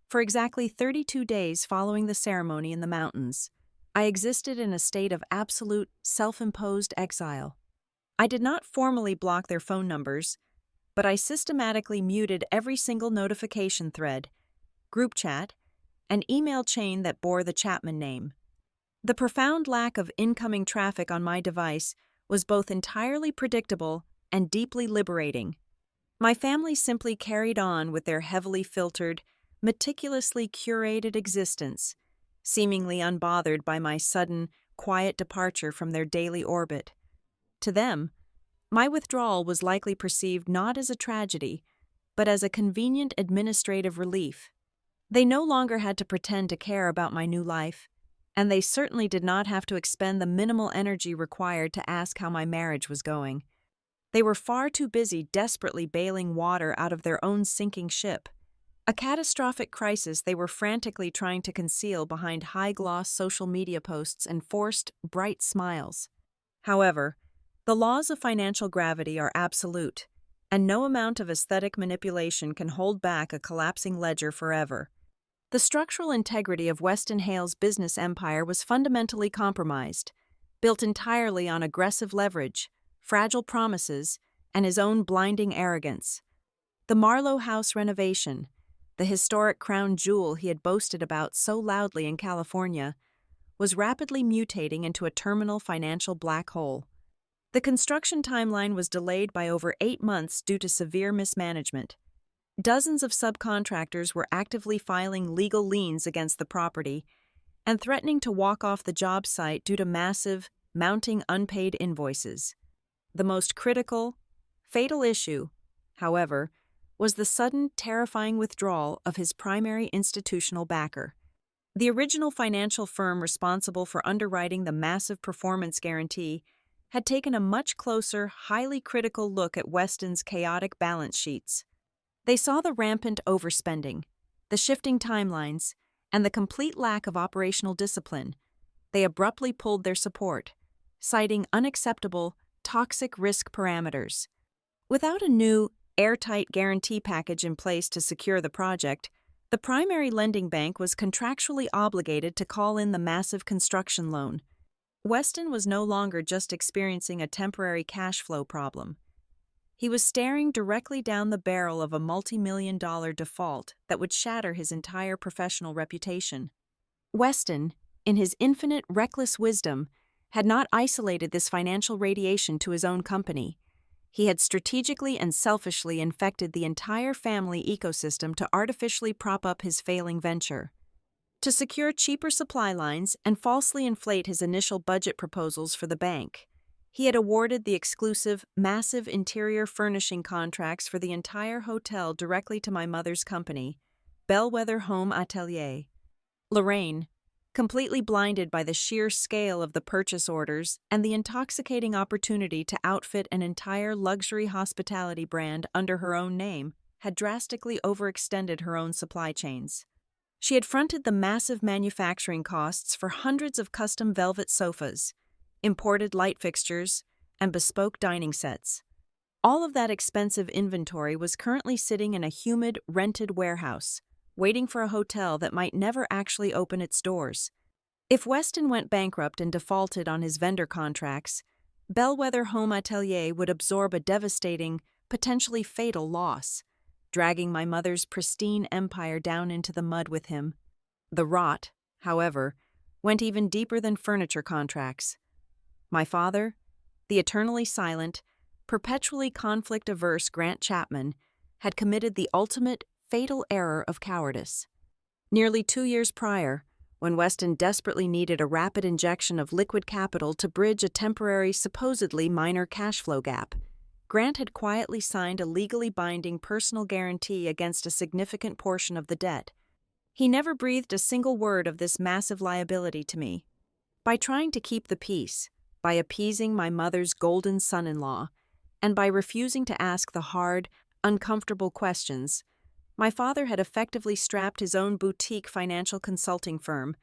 For exactly 32 days following the ceremony in the mountains, I existed in a state of absolute, self-imposed exile. I did not formally block their phone numbers, but I systematically muted every single notification thread, group chat, and email chain that bore the Chapman name. The profound lack of incoming traffic on my device was both entirely predictable and deeply liberating. My family simply carried on with their heavily filtered, meticulously curated existence, seemingly unbothered by my sudden, quiet departure from their daily orbit. To them, my withdrawal was likely perceived not as a tragedy, but as a convenient administrative relief. They no longer had to pretend to care about my new life, and they certainly did not have to expend the minimal energy required to ask how my marriage was going. They were far too busy desperately bailing water out of their own sinking ship, a catastrophic crisis they were frantically trying to conceal behind high-gloss social media posts and forced, bright smiles. However, the laws of financial gravity are absolute, and no amount of aesthetic manipulation can hold back a collapsing ledger forever. The structural integrity of Weston Hale's business empire was fundamentally compromised, built entirely on aggressive leverage, fragile promises, and his own blinding arrogance. The Marlowe House renovation, the historic crown jewel he had boasted about so loudly in California, was rapidly mutating into a terminal financial black hole. The construction timeline was delayed by over 8 months due to severe mismanagement. Dozens of subcontractors were actively filing legal liens against the property and threatening to walk off the job site due to massive, mounting unpaid invoices. The most critical, fatal issue, however, was the sudden, terrifying withdrawal of his primary institutional backer. The original financial firm responsible for underwriting the massive performance guarantee had taken a much closer, highly critical look at Weston's chaotic balance sheets. They saw the rampant overspending, the shifting timelines, and the complete lack of operational discipline. They abruptly pulled their support, citing unacceptable, toxic risk parameters. Without a new, airtight guarantee package in place to secure the project, the primary lending bank was contractually obligated to call in the massive construction loan. Weston was no longer just experiencing a temporary cash flow problem. He was staring directly down the barrel of a multi-million-dollar default that would shatter his entire professional reputation. Weston, in his infinite, reckless wisdom, had not isolated this financial radiation to his own company. He had strategically and selfishly infected the entire family ecosystem to artificially prop up his failing venture. To secure cheaper supply lines and falsely inflate his initial budget proposals for the bank, he had awarded the exclusive, massive interior furnishing contracts for the entire hotel directly to my mother's company, Bellwether Home Atelier. Lorraine, completely blinded by the sheer scale of the purchase orders and the intoxicating opportunity to outfit an entire luxury hospitality brand under her own name, had drastically overextended her own supply chains. She had fronted the massive manufacturing costs for hundreds of custom velvet sofas, imported light fixtures, and bespoke dining sets. All of that expensive inventory was currently sitting in a humid, rented warehouse, waiting for a hotel that might never actually open its doors. If Weston went bankrupt and defaulted on his vendor contracts, Bellwether Home Atelier would absorb a devastating, potentially fatal loss, dragging my mother's pristine empire down into the mud with him. The rot, however, went even deeper than furniture contracts. My father, the eternally silent, perpetually conflict-averse Grant Chapman, had committed the ultimate, fatal error of cowardice. Nearly 2 years prior, when Weston desperately needed a rapid injection of liquid capital to bridge a temporary, supposedly minor cash flow gap, Grant had quietly signed a legally binding personal guarantee against a significant portion of the debt. He never breathed a single word of this massive liability to me. By trying to keep the peace, by appeasing my mother's golden son-in-law, and by refusing to ask the hard, uncomfortable questions, my father had effectively strapped his own boutique financial consulting firm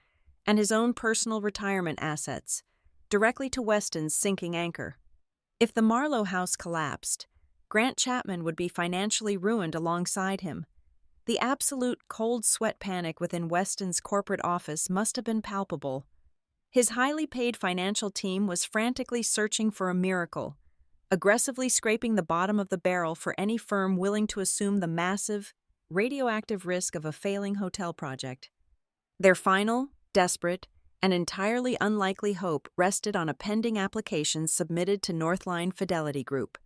and his own personal retirement assets directly to Weston's sinking anchor. If the Marlowe house collapsed, Grant Chapman would be financially ruined alongside him. The absolute cold sweat panic within Weston's corporate office must have been palpable. His highly paid financial team was frantically searching for a miracle, aggressively scraping the bottom of the barrel for any firm willing to assume the massive, radioactive risk of a failing hotel project. Their final, desperate, and entirely unlikely hope rested on a pending application submitted to Northline Fidelity Group.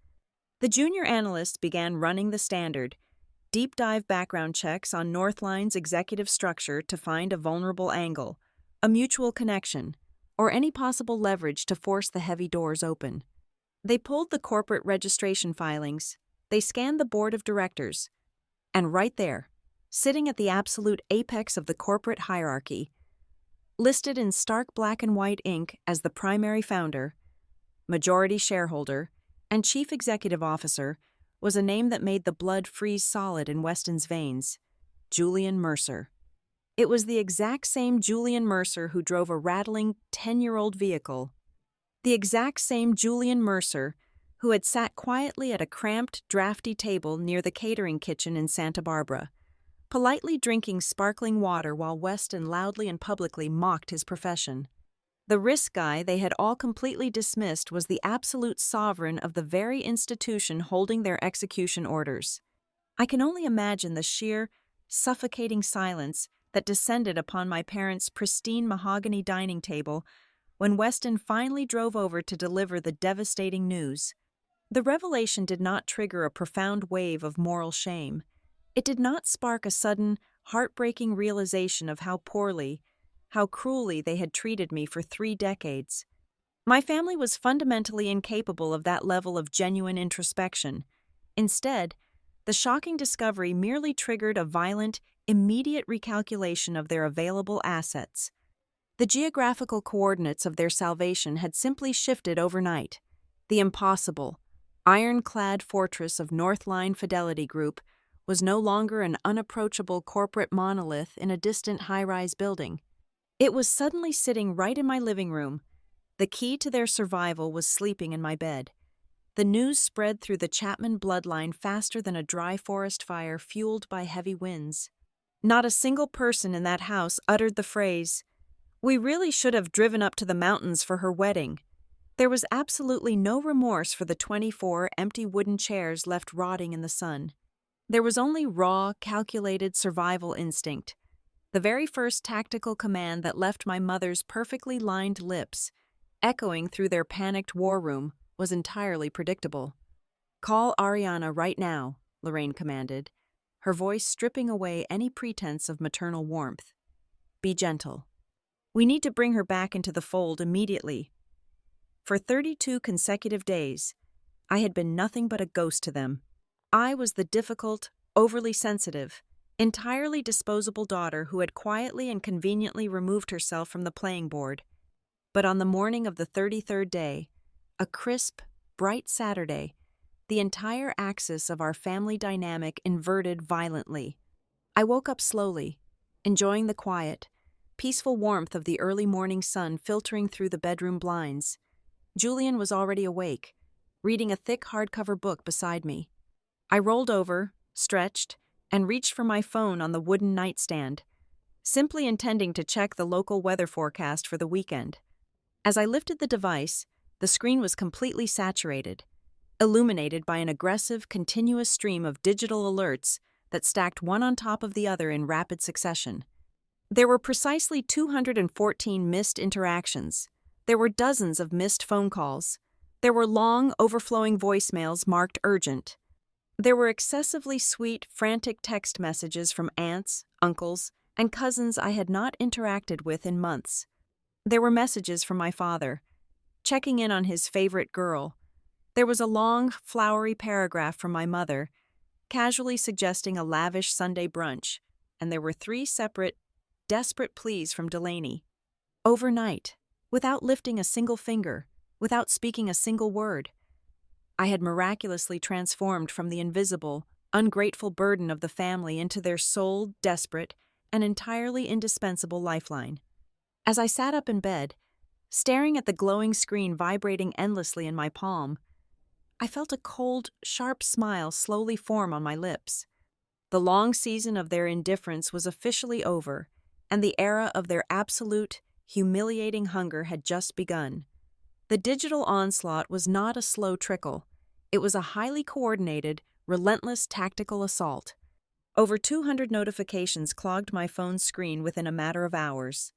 The junior analysts began running the standard, deep-dive background checks on Northline's executive structure to find a vulnerable angle, a mutual connection, or any possible leverage to force the heavy doors open. They pulled the corporate registration filings, they scanned the board of directors, and right there, sitting at the absolute apex of the corporate hierarchy, listed in stark black and white ink as the primary founder, majority shareholder, and chief executive officer, was a name that made the blood freeze solid in Weston's veins: Julian Mercer. It was the exact same Julian Mercer who drove a rattling 10-year-old vehicle. The exact same Julian Mercer who had sat quietly at a cramped, drafty table near the catering kitchen in Santa Barbara, politely drinking sparkling water while Weston loudly and publicly mocked his profession. The risk guy they had all completely dismissed was the absolute sovereign of the very institution holding their execution orders. I can only imagine the sheer, suffocating silence that descended upon my parents' pristine mahogany dining table when Weston finally drove over to deliver the devastating news. The revelation did not trigger a profound wave of moral shame. It did not spark a sudden, heartbreaking realization of how poorly, how cruelly they had treated me for 3 decades. My family was fundamentally incapable of that level of genuine introspection. Instead, the shocking discovery merely triggered a violent, immediate recalculation of their available assets. The geographical coordinates of their salvation had simply shifted overnight. The impossible, ironclad fortress of Northline Fidelity Group was no longer an unapproachable corporate monolith in a distant high-rise building. It was suddenly sitting right in my living room. The key to their survival was sleeping in my bed. The news spread through the Chapman bloodline faster than a dry forest fire fueled by heavy winds. Not a single person in that house uttered the phrase, "We really should have driven up to the mountains for her wedding." There was absolutely no remorse for the 24 empty wooden chairs left rotting in the sun. There was only raw, calculated survival instinct. The very first tactical command that left my mother's perfectly lined lips, echoing through their panicked war room, was entirely predictable. "Call Ariana right now," Lorraine commanded, her voice stripping away any pretense of maternal warmth. "Be gentle. We need to bring her back into the fold immediately." For 32 consecutive days, I had been nothing but a ghost to them. I was the difficult, overly sensitive, entirely disposable daughter who had quietly and conveniently removed herself from the playing board. But on the morning of the 33rd day, a crisp, bright Saturday, the entire axis of our family dynamic inverted violently. I woke up slowly, enjoying the quiet, peaceful warmth of the early morning sun filtering through the bedroom blinds. Julian was already awake, reading a thick hardcover book beside me. I rolled over, stretched, and reached for my phone on the wooden nightstand, simply intending to check the local weather forecast for the weekend. As I lifted the device, the screen was completely saturated, illuminated by an aggressive, continuous stream of digital alerts that stacked one on top of the other in rapid succession. There were precisely 214 missed interactions. There were dozens of missed phone calls. There were long, overflowing voicemails marked urgent. There were excessively sweet, frantic text messages from aunts, uncles, and cousins I had not interacted with in months. There were messages from my father, checking in on his favorite girl. There was a long, flowery paragraph from my mother, casually suggesting a lavish Sunday brunch, and there were 3 separate, desperate pleas from Delaney. Overnight, without lifting a single finger, without speaking a single word, I had miraculously transformed from the invisible, ungrateful burden of the family into their sole, desperate, and entirely indispensable lifeline. As I sat up in bed, staring at the glowing screen vibrating endlessly in my palm, I felt a cold, sharp smile slowly form on my lips. The long season of their indifference was officially over, and the era of their absolute, humiliating hunger had just begun. The digital onslaught was not a slow trickle. It was a highly coordinated, relentless tactical assault. Over 200 notifications clogged my phone's screen within a matter of hours.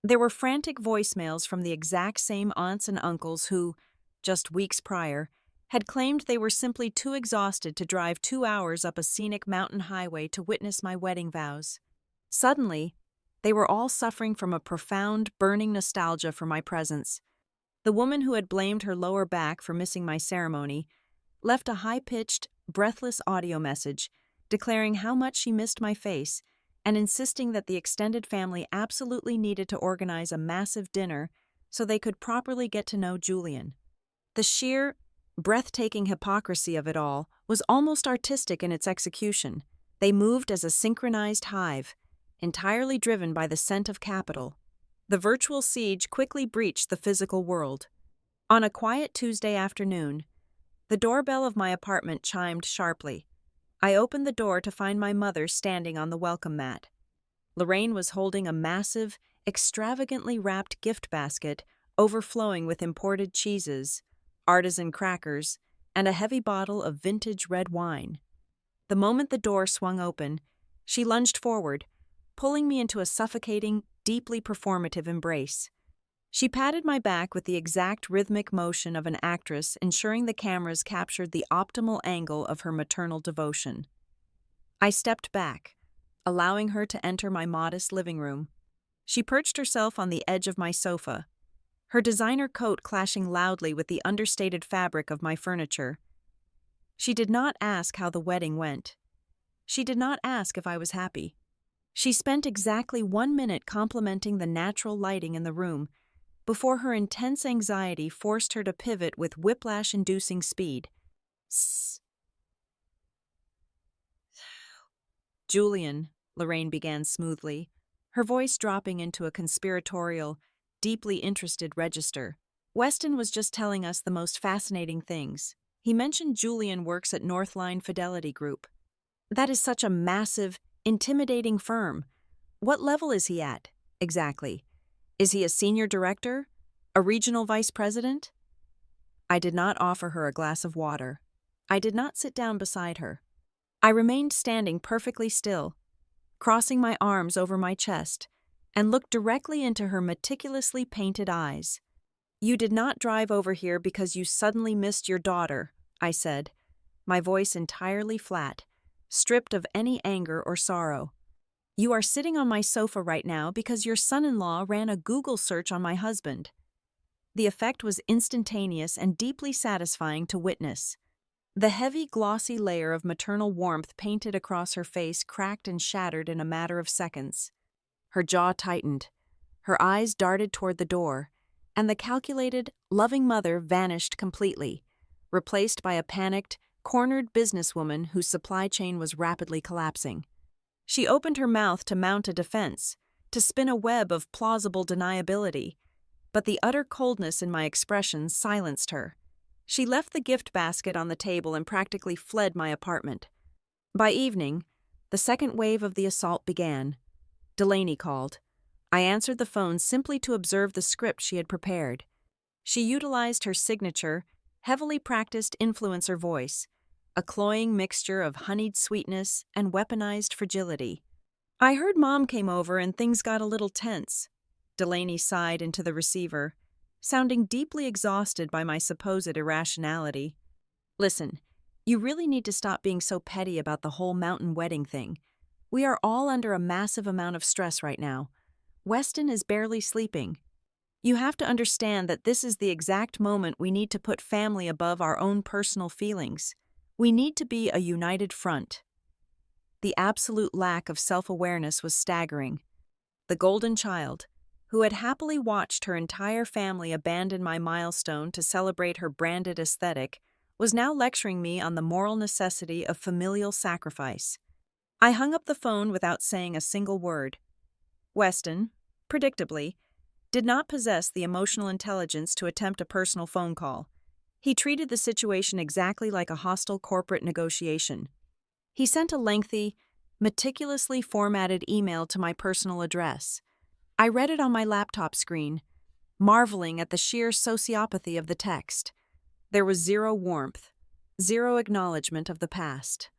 There were frantic voicemails from the exact same aunts and uncles who, just weeks prior, had claimed they were simply too exhausted to drive 2 hours up a scenic mountain highway to witness my wedding vows. Suddenly, they were all suffering from a profound, burning nostalgia for my presence. The woman who had blamed her lower back for missing my ceremony left a high-pitched, breathless audio message declaring how much she missed my face and insisting that the extended family absolutely needed to organize a massive dinner so they could properly get to know Julian. The sheer, breathtaking hypocrisy of it all was almost artistic in its execution. They moved as a synchronized hive, entirely driven by the scent of capital. The virtual siege quickly breached the physical world. On a quiet Tuesday afternoon, the doorbell of my apartment chimed sharply. I opened the door to find my mother standing on the welcome mat. Lorraine was holding a massive, extravagantly wrapped gift basket overflowing with imported cheeses, artisan crackers, and a heavy bottle of vintage red wine. The moment the door swung open, she lunged forward, pulling me into a suffocating, deeply performative embrace. She patted my back with the exact rhythmic motion of an actress, ensuring the cameras captured the optimal angle of her maternal devotion. I stepped back, allowing her to enter my modest living room. She perched herself on the edge of my sofa, her designer coat clashing loudly with the understated fabric of my furniture. She did not ask how the wedding went. She did not ask if I was happy. She spent exactly 1 minute complimenting the natural lighting in the room before her intense anxiety forced her to pivot with whiplash-inducing speed. "Sss. Julian," Lorraine began smoothly, her voice dropping into a conspiratorial, deeply interested register. "Weston was just telling us the most fascinating things. He mentioned Julian works at Northline Fidelity Group. That is such a massive, intimidating firm. What level is he at, exactly? Is he a senior director? A regional vice president?" I did not offer her a glass of water. I did not sit down beside her. I remained standing perfectly still, crossing my arms over my chest, and looked directly into her meticulously painted eyes. "You did not drive over here because you suddenly missed your daughter," I said, my voice entirely flat, stripped of any anger or sorrow. "You are sitting on my sofa right now because your son-in-law ran a Google search on my husband." The effect was instantaneous and deeply satisfying to witness. The heavy, glossy layer of maternal warmth painted across her face cracked and shattered in a matter of seconds. Her jaw tightened, her eyes darted toward the door, and the calculated, loving mother vanished completely, replaced by a panicked, cornered businesswoman whose supply chain was rapidly collapsing. She opened her mouth to mount a defense, to spin a web of plausible deniability, but the utter coldness in my expression silenced her. She left the gift basket on the table and practically fled my apartment. By evening, the second wave of the assault began. Delaney called. I answered the phone simply to observe the script she had prepared. She utilized her signature, heavily practiced influencer voice, a cloying mixture of honeyed sweetness and weaponized fragility. "I heard Mom came over and things got a little tense." Delaney sighed into the receiver, sounding deeply exhausted by my supposed irrationality. "Listen, you really need to stop being so petty about the whole mountain wedding thing. We are all under a massive amount of stress right now. Weston is barely sleeping. You have to understand that this is the exact moment we need to put family above our own personal feelings. We need to be a united front." The absolute lack of self-awareness was staggering. The golden child, who had happily watched her entire family abandon my milestone to celebrate her branded aesthetic, was now lecturing me on the moral necessity of familial sacrifice. I hung up the phone without saying a single word. Weston, predictably, did not possess the emotional intelligence to attempt a personal phone call. He treated the situation exactly like a hostile corporate negotiation. He sent a lengthy, meticulously formatted email to my personal address. I read it on my laptop screen, marveling at the sheer sociopathy of the text. There was zero warmth, zero acknowledgement of the past.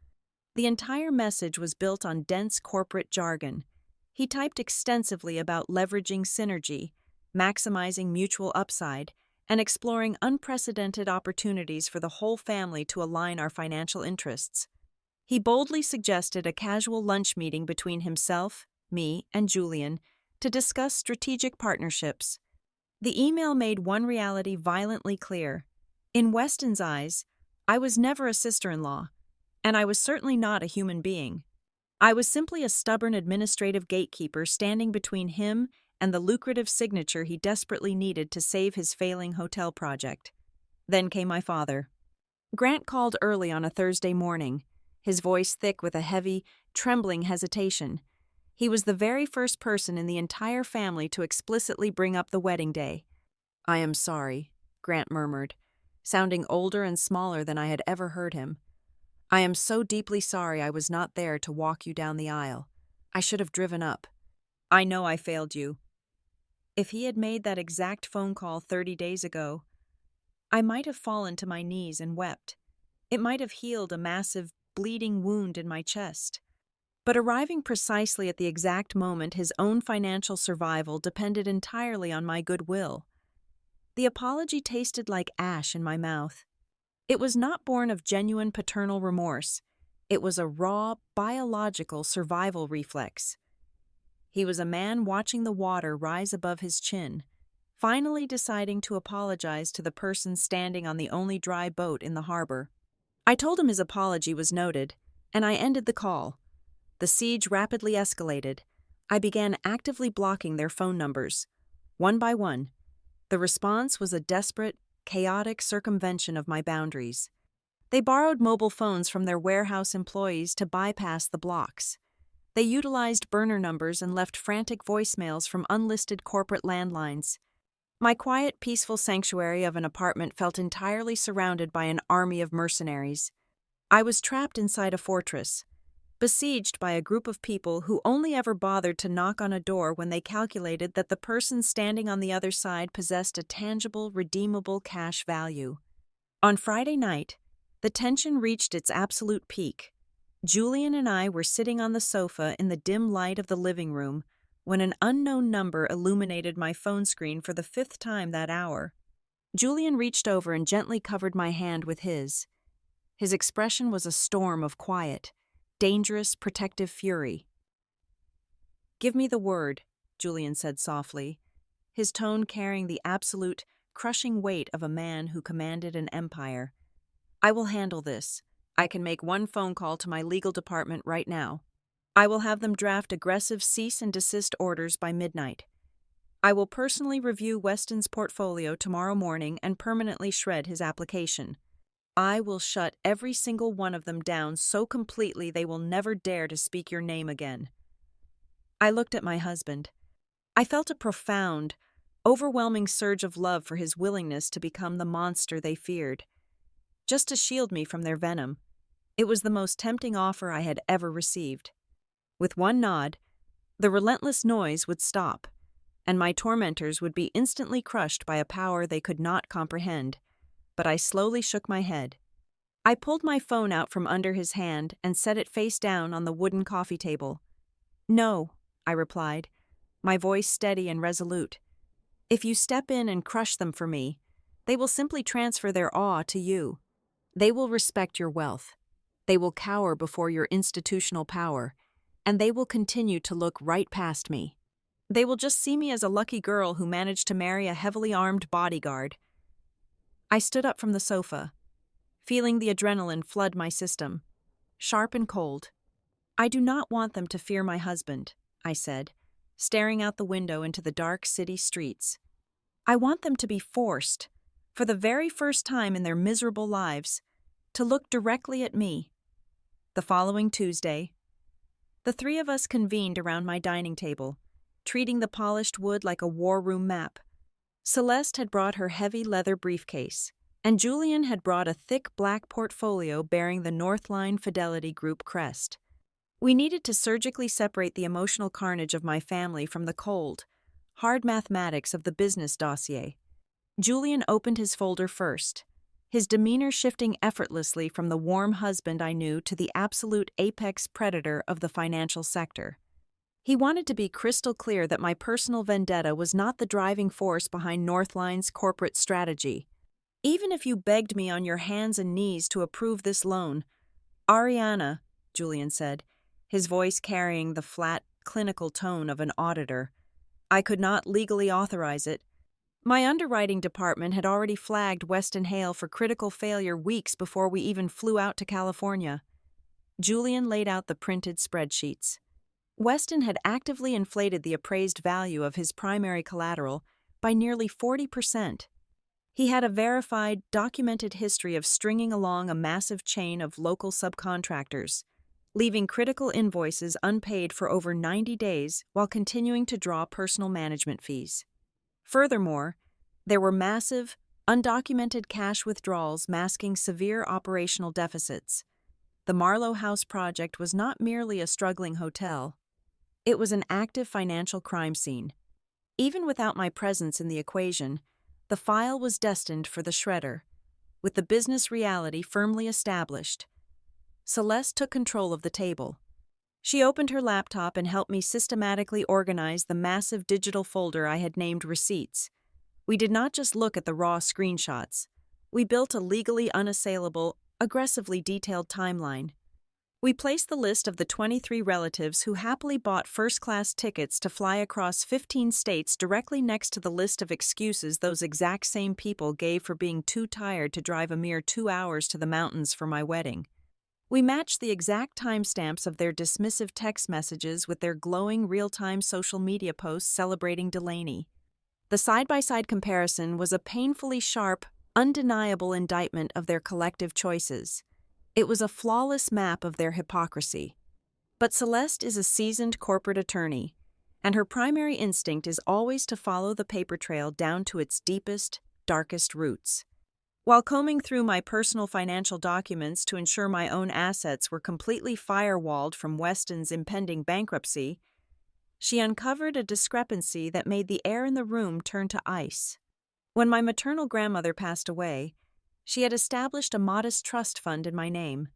The entire message was built on dense corporate jargon. He typed extensively about leveraging synergy, maximizing mutual upside, and exploring unprecedented opportunities for the whole family to align our financial interests. He boldly suggested a casual lunch meeting between himself, me, and Julian to discuss strategic partnerships. The email made one reality violently clear. In Weston's eyes, I was never a sister-in-law, and I was certainly not a human being. I was simply a stubborn administrative gatekeeper standing between him and the lucrative signature he desperately needed to save his failing hotel project. Then came my father. Grant called early on a Thursday morning, his voice thick with a heavy, trembling hesitation. He was the very first person in the entire family to explicitly bring up the wedding day. "I am sorry," Grant murmured, sounding older and smaller than I had ever heard him. "I am so deeply sorry I was not there to walk you down the aisle. I should have driven up. I know I failed you." If he had made that exact phone call 30 days ago, I might have fallen to my knees and wept. It might have healed a massive, bleeding wound in my chest. but arriving precisely at the exact moment his own financial survival depended entirely on my goodwill. The apology tasted like ash in my mouth. It was not born of genuine paternal remorse. It was a raw, biological survival reflex. He was a man watching the water rise above his chin, finally deciding to apologize to the person standing on the only dry boat in the harbor. I told him his apology was noted, and I ended the call. The siege rapidly escalated. I began actively blocking their phone numbers, one by one. The response was a desperate, chaotic circumvention of my boundaries. They borrowed mobile phones from their warehouse employees to bypass the blocks. They utilized burner numbers and left frantic voicemails from unlisted corporate landlines. My quiet, peaceful sanctuary of an apartment felt entirely surrounded by an army of mercenaries. I was trapped inside a fortress, besieged by a group of people who only ever bothered to knock on a door when they calculated that the person standing on the other side possessed a tangible, redeemable cash value. On Friday night, the tension reached its absolute peak. Julian and I were sitting on the sofa in the dim light of the living room when an unknown number illuminated my phone screen for the 5th time that hour. Julian reached over and gently covered my hand with his. His expression was a storm of quiet, dangerous, protective fury. "Give me the word," Julian said softly, his tone carrying the absolute, crushing weight of a man who commanded an empire. "I will handle this. I can make one phone call to my legal department right now. I will have them draft aggressive cease and desist orders by midnight. I will personally review Weston's portfolio tomorrow morning and permanently shred his application. I will shut every single one of them down so completely they will never dare to speak your name again." I looked at my husband. I felt a profound, overwhelming surge of love for his willingness to become the monster they feared. Just to shield me from their venom, it was the most tempting offer I had ever received. With one nod, the relentless noise would stop, and my tormentors would be instantly crushed by a power they could not comprehend. But I slowly shook my head. I pulled my phone out from under his hand and set it face down on the wooden coffee table. "No," I replied, my voice steady and resolute. "If you step in and crush them for me, they will simply transfer their awe to you. They will respect your wealth. They will cower before your institutional power, and they will continue to look right past me. They will just see me as a lucky girl who managed to marry a heavily armed bodyguard." I stood up from the sofa, feeling the adrenaline flood my system, sharp and cold. "I do not want them to fear my husband," I said, staring out the window into the dark city streets. "I want them to be forced, for the very first time in their miserable lives, to look directly at me." The following Tuesday, the three of us convened around my dining table, treating the polished wood like a war room map. Celeste had brought her heavy leather briefcase, and Julian had brought a thick black portfolio bearing the Northline Fidelity Group crest. We needed to surgically separate the emotional carnage of my family from the cold, hard mathematics of the business dossier. Julian opened his folder first, his demeanor shifting effortlessly from the warm husband I knew to the absolute apex predator of the financial sector. He wanted to be crystal clear that my personal vendetta was not the driving force behind Northline's corporate strategy. "Even if you begged me on your hands and knees to approve this loan, Ariana," Julian said, his voice carrying the flat, clinical tone of an auditor, "I could not legally authorize it. My underwriting department had already flagged Weston Hale for critical failure weeks before we even flew out to California." Julian laid out the printed spreadsheets. Weston had actively inflated the appraised value of his primary collateral by nearly 40%. He had a verified, documented history of stringing along a massive chain of local subcontractors, leaving critical invoices unpaid for over 90 days while continuing to draw personal management fees. Furthermore, there were massive, undocumented cash withdrawals masking severe operational deficits. The Marlowe House project was not merely a struggling hotel. It was an active financial crime scene. Even without my presence in the equation, the file was destined for the shredder. With the business reality firmly established, Celeste took control of the table. She opened her laptop and helped me systematically organize the massive digital folder I had named Receipts. We did not just look at the raw screenshots. We built a legally unassailable, aggressively detailed timeline. We placed the list of the 23 relatives who happily bought first-class tickets to fly across 15 states directly next to the list of excuses those exact same people gave for being too tired to drive a mere 2 hours to the mountains for my wedding. We matched the exact timestamps of their dismissive text messages with their glowing real-time social media posts celebrating Delaney. The side-by-side comparison was a painfully sharp, undeniable indictment of their collective choices. It was a flawless map of their hypocrisy. But Celeste is a seasoned corporate attorney, and her primary instinct is always to follow the paper trail down to its deepest, darkest roots. While combing through my personal financial documents to ensure my own assets were completely firewalled from Weston's impending bankruptcy, she uncovered a discrepancy that made the air in the room turn to ice. When my maternal grandmother passed away, she had established a modest trust fund in my name.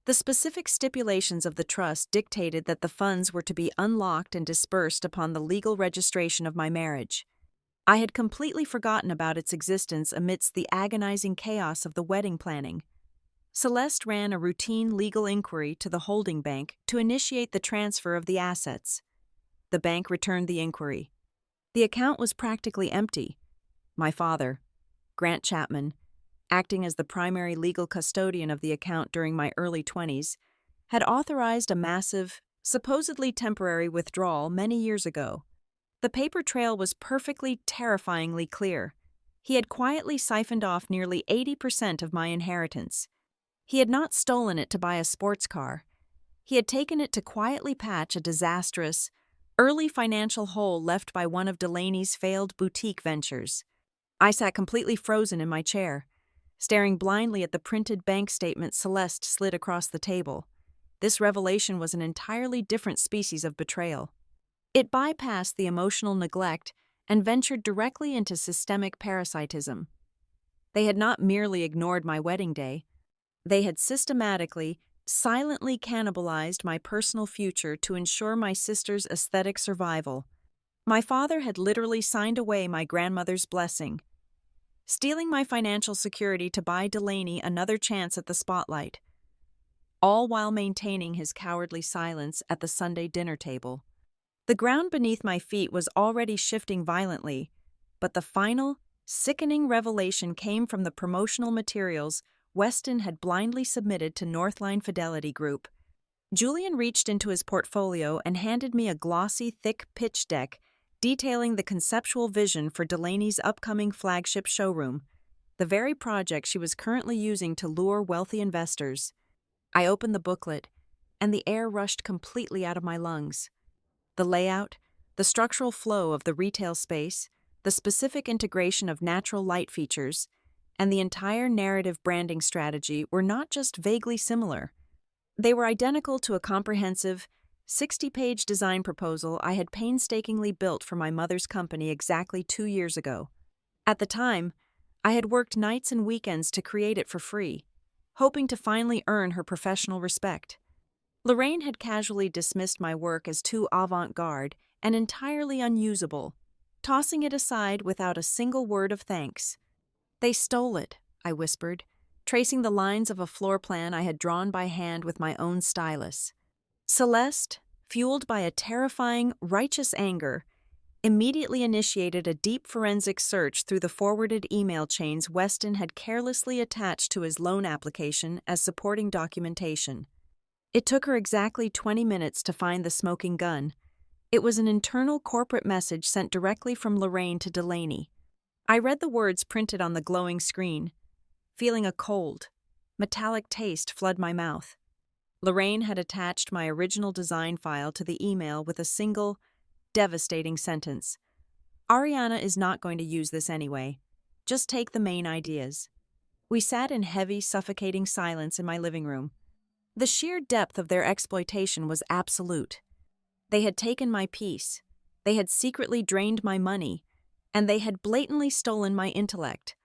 The specific stipulations of the trust dictated that the funds were to be unlocked and dispersed upon the legal registration of my marriage. I had completely forgotten about its existence amidst the agonizing chaos of the wedding planning. Celeste ran a routine legal inquiry to the holding bank to initiate the transfer of the assets. The bank returned the inquiry. The account was practically empty. My father, Grant Chapman, acting as the primary legal custodian of the account during my early 20s, had authorized a massive, supposedly temporary withdrawal many years ago. The paper trail was perfectly, terrifyingly clear. He had quietly siphoned off nearly 80% of my inheritance. He had not stolen it to buy a sports car. He had taken it to quietly patch a disastrous, early financial hole left by one of Delaney's failed boutique ventures. I sat completely frozen in my chair, staring blindly at the printed bank statement Celeste slid across the table. This revelation was an entirely different species of betrayal. It bypassed the emotional neglect and ventured directly into systemic parasitism. They had not merely ignored my wedding day. They had systematically, silently cannibalized my personal future to ensure my sister's aesthetic survival. My father had literally signed away my grandmother's blessing, stealing my financial security to buy Delaney another chance at the spotlight, all while maintaining his cowardly silence at the Sunday dinner table. The ground beneath my feet was already shifting violently, but the final, sickening revelation came from the promotional materials Weston had blindly submitted to Northline Fidelity Group. Julian reached into his portfolio and handed me a glossy, thick pitch deck detailing the conceptual vision for Delaney's upcoming flagship showroom, the very project she was currently using to lure wealthy investors. I opened the booklet, and the air rushed completely out of my lungs. The layout, the structural flow of the retail space, the specific integration of natural light features, and the entire narrative branding strategy were not just vaguely similar. They were identical to a comprehensive, 60-page design proposal I had painstakingly built for my mother's company exactly 2 years ago. At the time, I had worked nights and weekends to create it for free, hoping to finally earn her professional respect. Lorraine had casually dismissed my work as too avant-garde and entirely unusable, tossing it aside without a single word of thanks. "They stole it," I whispered, tracing the lines of a floor plan I had drawn by hand with my own stylus. Celeste, fueled by a terrifying, righteous anger, immediately initiated a deep forensic search through the forwarded email chains Weston had carelessly attached to his loan application as supporting documentation. It took her exactly 20 minutes to find the smoking gun. It was an internal corporate message sent directly from Lorraine to Delaney. I read the words printed on the glowing screen, feeling a cold, metallic taste flood my mouth. Lorraine had attached my original design file to the email with a single, devastating sentence. "Ariana is not going to use this anyway. Just take the main ideas." We sat in heavy, suffocating silence in my living room. The sheer depth of their exploitation was absolute. They had taken my peace, they had secretly drained my money, and they had blatantly stolen my intellect,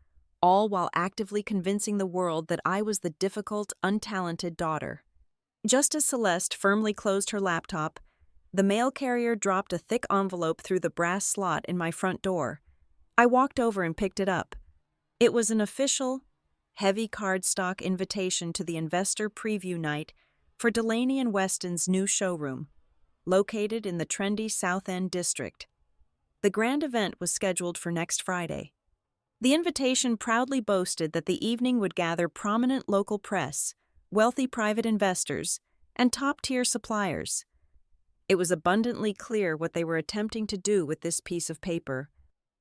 all while actively convincing the world that I was the difficult, untalented daughter. Just as Celeste firmly closed her laptop, the mail carrier dropped a thick envelope through the brass slot in my front door. I walked over and picked it up. It was an official, heavy cardstock invitation to the investor preview night for Delaney and Weston's new showroom, located in the trendy South End district. The grand event was scheduled for next Friday. The invitation proudly boasted that the evening would gather prominent local press, wealthy private investors, and top-tier suppliers. It was abundantly clear what they were attempting to do with this piece of paper.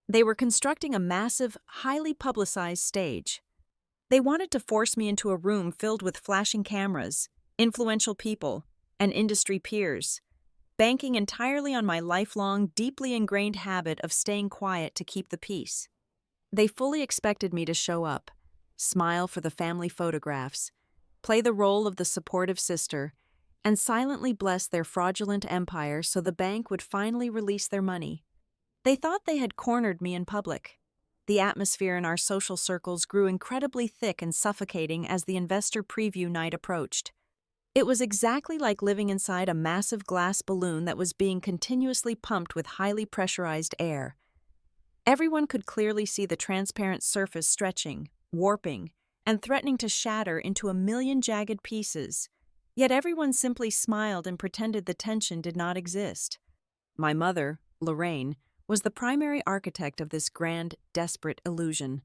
They were constructing a massive, highly publicized stage. They wanted to force me into a room filled with flashing cameras, influential people, and industry peers, banking entirely on my lifelong, deeply ingrained habit of staying quiet to keep the peace. They fully expected me to show up, smile for the family photographs, play the role of the supportive sister, and silently bless their fraudulent empire so the bank would finally release their money. They thought they had cornered me in public. The atmosphere in our social circles grew incredibly thick and suffocating as the investor preview night approached. It was exactly like living inside a massive glass balloon that was being continuously pumped with highly pressurized air. Everyone could clearly see the transparent surface stretching, warping, and threatening to shatter into a million jagged pieces. Yet everyone simply smiled and pretended the tension did not exist. My mother, Lorraine, was the primary architect of this grand, desperate illusion.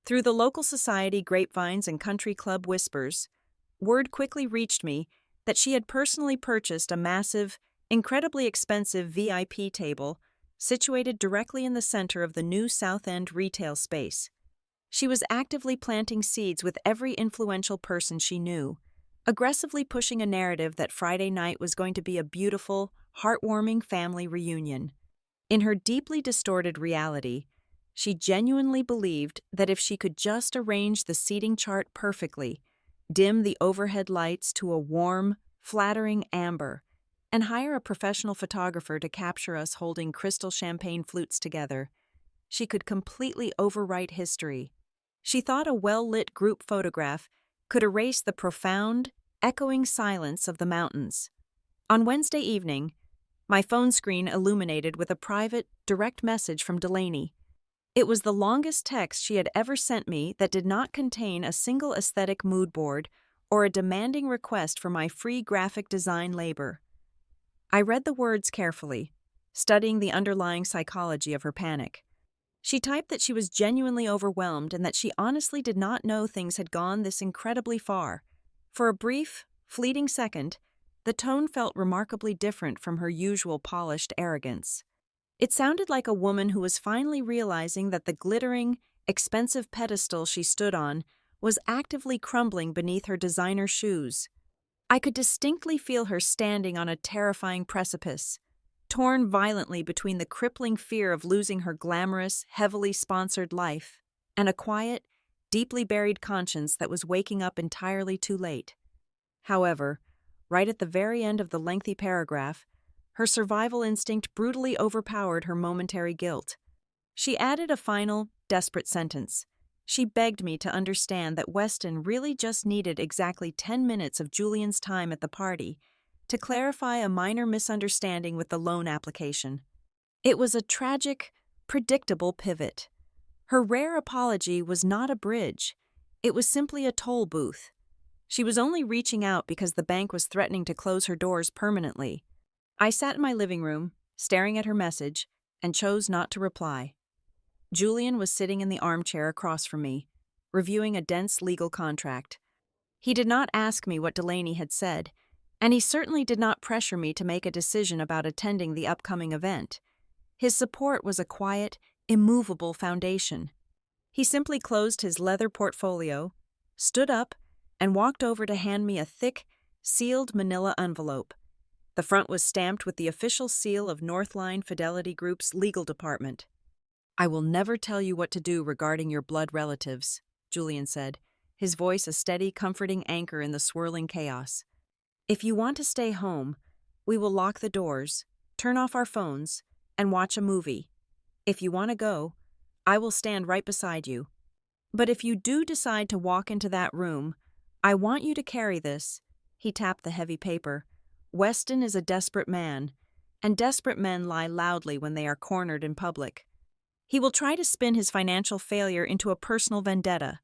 Through the local society grapevines and country club whispers, word quickly reached me that she had personally purchased a massive, incredibly expensive VIP table situated directly in the center of the new South End retail space. She was actively planting seeds with every influential person she knew, aggressively pushing a narrative that Friday night was going to be a beautiful, heartwarming family reunion. In her deeply distorted reality, she genuinely believed that if she could just arrange the seating chart perfectly, dim the overhead lights to a warm, flattering amber, and hire a professional photographer to capture us holding crystal champagne flutes together, she could completely overwrite history. She thought a well-lit group photograph could erase the profound, echoing silence of the mountains. On Wednesday evening, my phone screen illuminated with a private, direct message from Delaney. It was the longest text she had ever sent me that did not contain a single aesthetic mood board or a demanding request for my free graphic design labor. I read the words carefully, studying the underlying psychology of her panic. She typed that she was genuinely overwhelmed and that she honestly did not know things had gone this incredibly far. For a brief, fleeting second, the tone felt remarkably different from her usual polished arrogance. It sounded like a woman who was finally realizing that the glittering, expensive pedestal she stood on was actively crumbling beneath her designer shoes. I could distinctly feel her standing on a terrifying precipice, torn violently between the crippling fear of losing her glamorous, heavily sponsored life and a quiet, deeply buried conscience that was waking up entirely too late. However, right at the very end of the lengthy paragraph, her survival instinct brutally overpowered her momentary guilt. She added a final, desperate sentence. She begged me to understand that Weston really just needed exactly 10 minutes of Julian's time at the party to clarify a minor misunderstanding with the loan application. It was a tragic, predictable pivot. Her rare apology was not a bridge. It was simply a toll booth. She was only reaching out because the bank was threatening to close her doors permanently. I sat in my living room, staring at her message, and chose not to reply. Julian was sitting in the armchair across from me, reviewing a dense legal contract. He did not ask me what Delaney had said, and he certainly did not pressure me to make a decision about attending the upcoming event. His support was a quiet, immovable foundation. He simply closed his leather portfolio, stood up, and walked over to hand me a thick, sealed manila envelope. The front was stamped with the official seal of Northline Fidelity Group's legal department. "I will never tell you what to do regarding your blood relatives," Julian said, his voice a steady, comforting anchor in the swirling chaos. "If you want to stay home, we will lock the doors, turn off our phones, and watch a movie. If you want to go, I will stand right beside you. But if you do decide to walk into that room, I want you to carry this." He tapped the heavy paper. Weston is a desperate man, and desperate men lie loudly when they are cornered in public. He will try to spin his financial failure into a personal vendetta.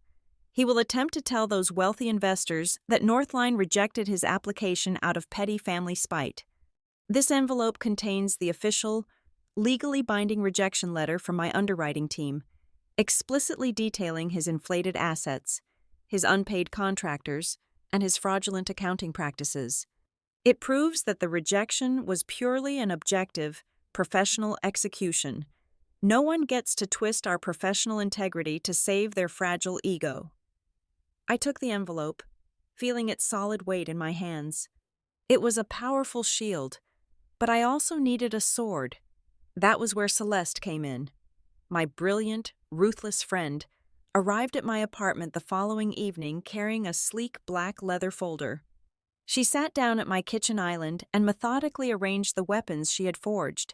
He will attempt to tell those wealthy investors that Northline rejected his application out of petty family spite. This envelope contains the official, legally binding rejection letter from my underwriting team, explicitly detailing his inflated assets, his unpaid contractors, and his fraudulent accounting practices. It proves that the rejection was purely an objective, professional execution. No one gets to twist our professional integrity to save their fragile ego. I took the envelope, feeling its solid weight in my hands. It was a powerful shield, but I also needed a sword. That was where Celeste came in. My brilliant, ruthless friend arrived at my apartment the following evening carrying a sleek black leather folder. She sat down at my kitchen island and methodically arranged the weapons she had forged.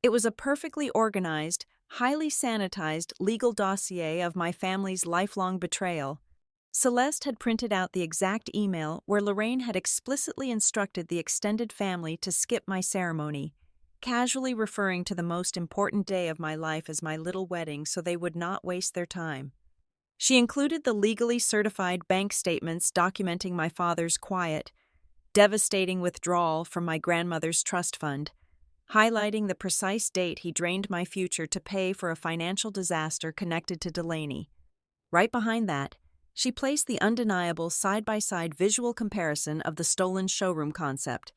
It was a perfectly organized, highly sanitized legal dossier of my family's lifelong betrayal. Celeste had printed out the exact email where Lorraine had explicitly instructed the extended family to skip my ceremony, casually referring to the most important day of my life as my little wedding so they would not waste their time. She included the legally certified bank statements documenting my father's quiet, devastating withdrawal from my grandmother's trust fund, highlighting the precise date he drained my future to pay for a financial disaster connected to Delaney. Right behind that, she placed the undeniable side-by-side visual comparison of the stolen showroom concept.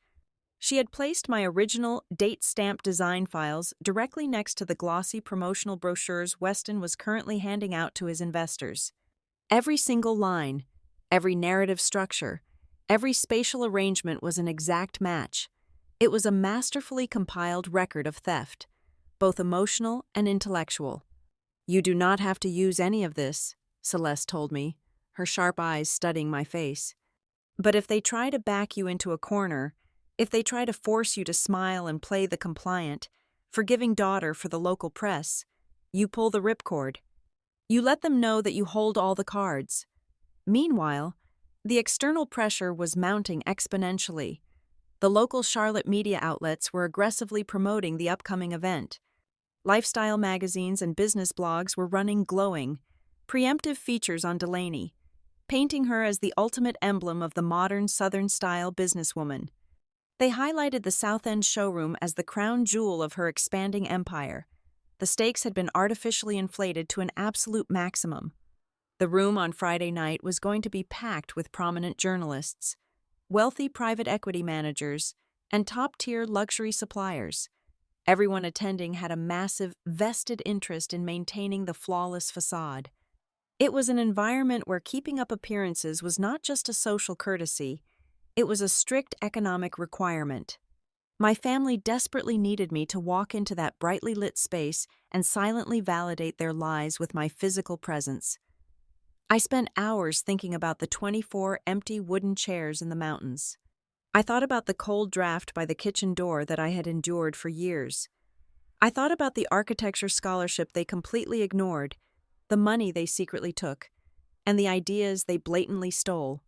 She had placed my original date-stamped design files directly next to the glossy promotional brochures Weston was currently handing out to his investors. Every single line, every narrative structure, every spatial arrangement was an exact match. It was a masterfully compiled record of theft, both emotional and intellectual. "You do not have to use any of this," Celeste told me, her sharp eyes studying my face. "But if they try to back you into a corner, if they try to force you to smile and play the compliant, forgiving daughter for the local press, you pull the ripcord. You let them know that you hold all the cards." Meanwhile, the external pressure was mounting exponentially. The local Charlotte media outlets were aggressively promoting the upcoming event. Lifestyle magazines and business blogs were running glowing, preemptive features on Delaney, painting her as the ultimate emblem of the modern Southern-style businesswoman. They highlighted the South End showroom as the crown jewel of her expanding empire. The stakes had been artificially inflated to an absolute maximum. The room on Friday night was going to be packed with prominent journalists, wealthy private equity managers, and top-tier luxury suppliers. Everyone attending had a massive, vested interest in maintaining the flawless facade. It was an environment where keeping up appearances was not just a social courtesy, it was a strict economic requirement. My family desperately needed me to walk into that brightly lit space and silently validate their lies with my physical presence. I spent hours thinking about the 24 empty wooden chairs in the mountains. I thought about the cold draft by the kitchen door that I had endured for years. I thought about the architecture scholarship they completely ignored, the money they secretly took, and the ideas they blatantly stole.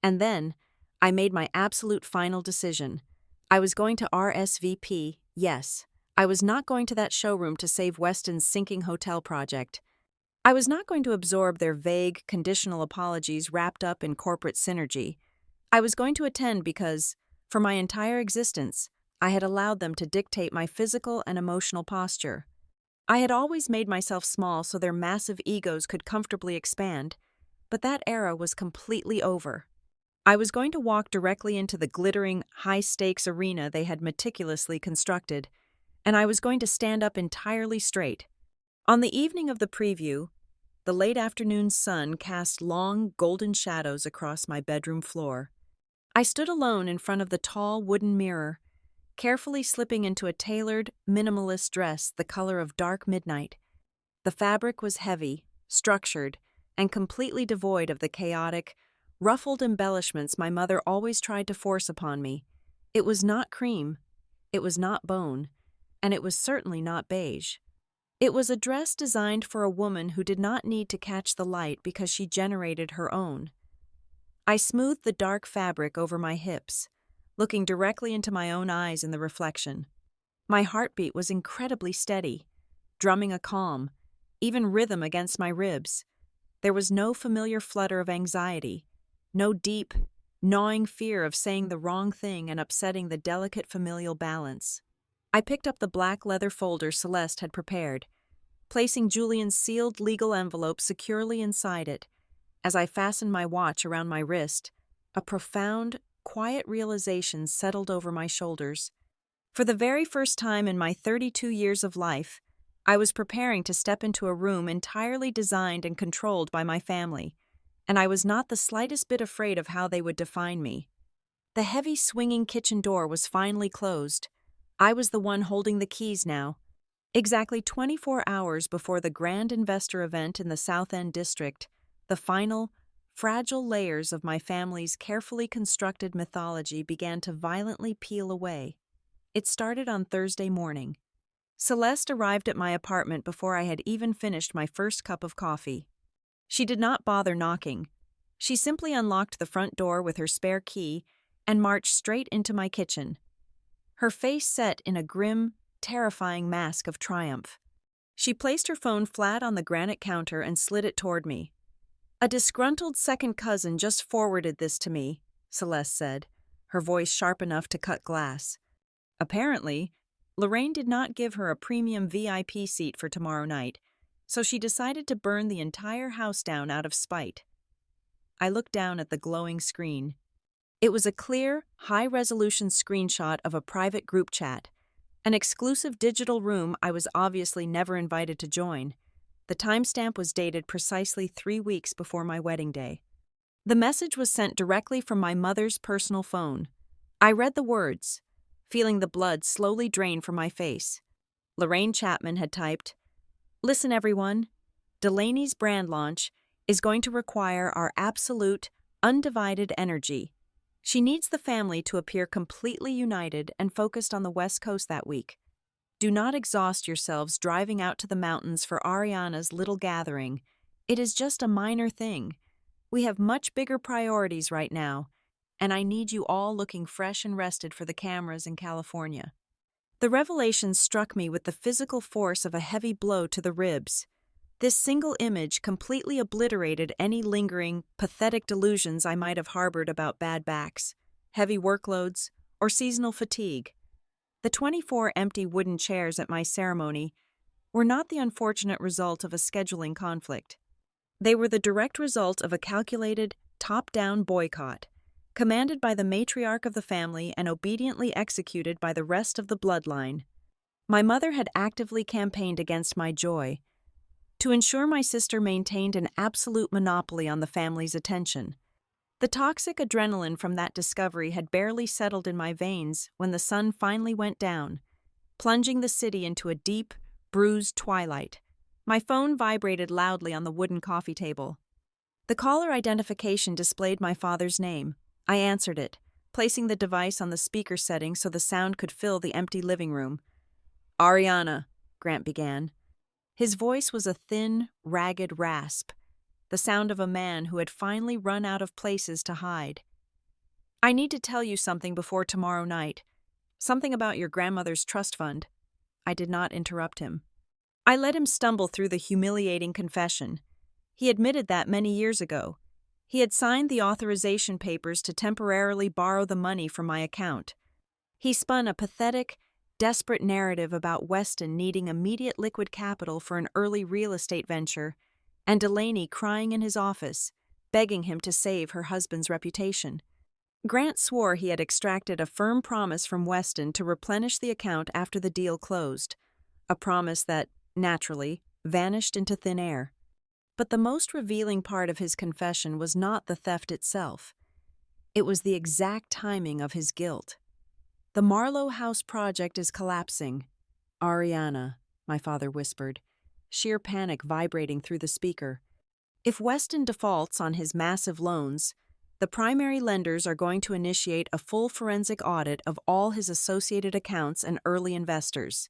And then, I made my absolute final decision. I was going to RSVP, yes. I was not going to that showroom to save Weston's sinking hotel project. I was not going to absorb their vague, conditional apologies wrapped up in corporate synergy. I was going to attend because, for my entire existence, I had allowed them to dictate my physical and emotional posture. I had always made myself small so their massive egos could comfortably expand, but that era was completely over. I was going to walk directly into the glittering, high-stakes arena they had meticulously constructed, and I was going to stand up entirely straight. On the evening of the preview, the late afternoon sun cast long, golden shadows across my bedroom floor. I stood alone in front of the tall wooden mirror, carefully slipping into a tailored, minimalist dress the color of dark midnight. The fabric was heavy, structured, and completely devoid of the chaotic, ruffled embellishments my mother always tried to force upon me. It was not cream, it was not bone, and it was certainly not beige. It was a dress designed for a woman who did not need to catch the light because she generated her own. I smoothed the dark fabric over my hips, looking directly into my own eyes in the reflection. My heartbeat was incredibly steady, drumming a calm, even rhythm against my ribs. There was no familiar flutter of anxiety, no deep, gnawing fear of saying the wrong thing and upsetting the delicate familial balance. I picked up the black leather folder Celeste had prepared, placing Julian's sealed legal envelope securely inside it. As I fastened my watch around my wrist, a profound, quiet realization settled over my shoulders. For the very first time in my 32 years of life, I was preparing to step into a room entirely designed and controlled by my family, and I was not the slightest bit afraid of how they would define me. The heavy swinging kitchen door was finally closed. I was the one holding the keys now. Exactly 24 hours before the grand investor event in the South End district, the final, fragile layers of my family's carefully constructed mythology began to violently peel away. It started on Thursday morning. Celeste arrived at my apartment before I had even finished my first cup of coffee. She did not bother knocking. She simply unlocked the front door with her spare key and marched straight into my kitchen. Her face set in a grim, terrifying mask of triumph. She placed her phone flat on the granite counter and slid it toward me. "A disgruntled second cousin just forwarded this to me," Celeste said, her voice sharp enough to cut glass. Apparently, Lorraine did not give her a premium VIP seat for tomorrow night, so she decided to burn the entire house down out of spite. I looked down at the glowing screen. It was a clear, high-resolution screenshot of a private group chat, an exclusive digital room I was obviously never invited to join. The timestamp was dated precisely 3 weeks before my wedding day. The message was sent directly from my mother's personal phone. I read the words, feeling the blood slowly drain from my face. Lorraine Chapman had typed, "Listen everyone, Delaney's brand launch is going to require our absolute, undivided energy. She needs the family to appear completely united and focused on the West Coast that week. Do not exhaust yourselves driving out to the mountains for Ariana's little gathering. It is just a minor thing. We have much bigger priorities right now, and I need you all looking fresh and rested for the cameras in California." The revelation struck me with the physical force of a heavy blow to the ribs. This single image completely obliterated any lingering, pathetic delusions I might have harbored about bad backs, heavy workloads, or seasonal fatigue. The 24 empty wooden chairs at my ceremony were not the unfortunate result of a scheduling conflict. They were the direct result of a calculated, top-down boycott, commanded by the matriarch of the family and obediently executed by the rest of the bloodline. My mother had actively campaigned against my joy, to ensure my sister maintained an absolute monopoly on the family's attention. The toxic adrenaline from that discovery had barely settled in my veins when the sun finally went down, plunging the city into a deep, bruised twilight. My phone vibrated loudly on the wooden coffee table. The caller identification displayed my father's name. I answered it, placing the device on the speaker setting so the sound could fill the empty living room. "Ariana," Grant began. His voice was a thin, ragged rasp, the sound of a man who had finally run out of places to hide. "I need to tell you something before tomorrow night. Something about your grandmother's trust fund." I did not interrupt him. I let him stumble through the humiliating confession. He admitted that many years ago. He had signed the authorization papers to temporarily borrow the money from my account. He spun a pathetic, desperate narrative about Weston needing immediate liquid capital for an early real estate venture, and Delaney crying in his office, begging him to save her husband's reputation. Grant swore he had extracted a firm promise from Weston to replenish the account after the deal closed, a promise that, naturally, vanished into thin air. But the most revealing part of his confession was not the theft itself. It was the exact timing of his guilt. "The Marlowe House project is collapsing. Ariana," my father whispered, sheer panic vibrating through the speaker. "If Weston defaults on his massive loans, the primary lenders are going to initiate a full forensic audit of all his associated accounts and early investors.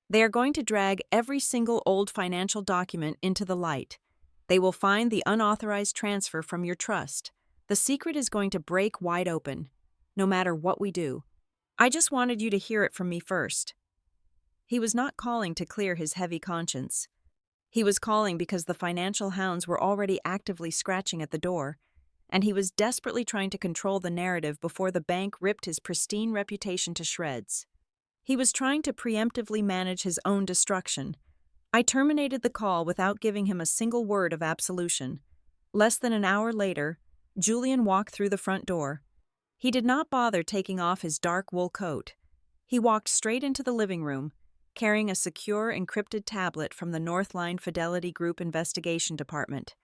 They are going to drag every single old financial document into the light. They will find the unauthorized transfer from your trust, The secret is going to break wide open, no matter what we do. I just wanted you to hear it from me first." He was not calling to clear his heavy conscience. He was calling because the financial hounds were already actively scratching at the door, and he was desperately trying to control the narrative before the bank ripped his pristine reputation to shreds. He was trying to preemptively manage his own destruction. I terminated the call without giving him a single word of absolution. Less than an hour later, Julian walked through the front door. He did not bother taking off his dark wool coat. He walked straight into the living room, carrying a secure encrypted tablet from the Northline Fidelity Group Investigation Department.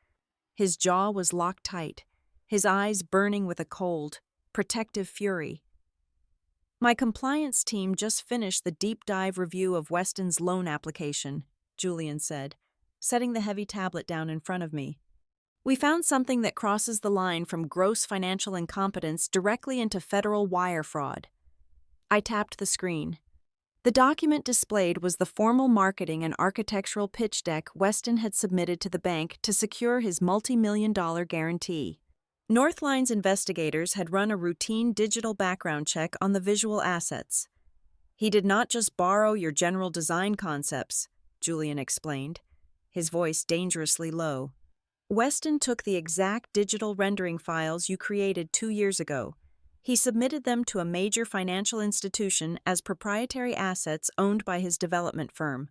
His jaw was locked tight, his eyes burning with a cold, protective fury. "My compliance team just finished the deep dive review of Weston's loan application," Julian said, setting the heavy tablet down in front of me. "We found something that crosses the line from gross financial incompetence directly into federal wire fraud." I tapped the screen. The document displayed was the formal marketing and architectural pitch deck Weston had submitted to the bank to secure his multi-million-dollar guarantee. Northline's investigators had run a routine digital background check on the visual assets. "He did not just borrow your general design concepts," Julian explained, his voice dangerously low. "Weston took the exact digital rendering files you created 2 years ago. He submitted them to a major financial institution as proprietary assets owned by his development firm.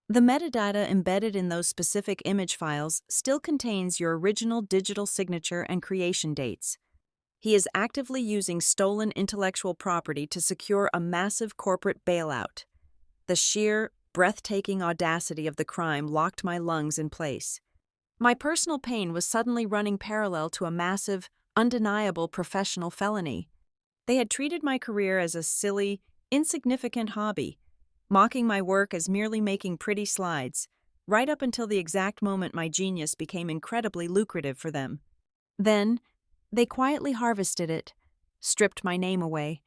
The metadata embedded in those specific image files still contains your original digital signature and creation dates. He is actively using stolen intellectual property to secure a massive corporate bailout." The sheer, breathtaking audacity of the crime locked my lungs in place. My personal pain was suddenly running parallel to a massive, undeniable professional felony. They had treated my career as a silly, insignificant hobby, mocking my work as merely making pretty slides, right up until the exact moment my genius became incredibly lucrative for them. Then, they quietly harvested it, stripped my name away,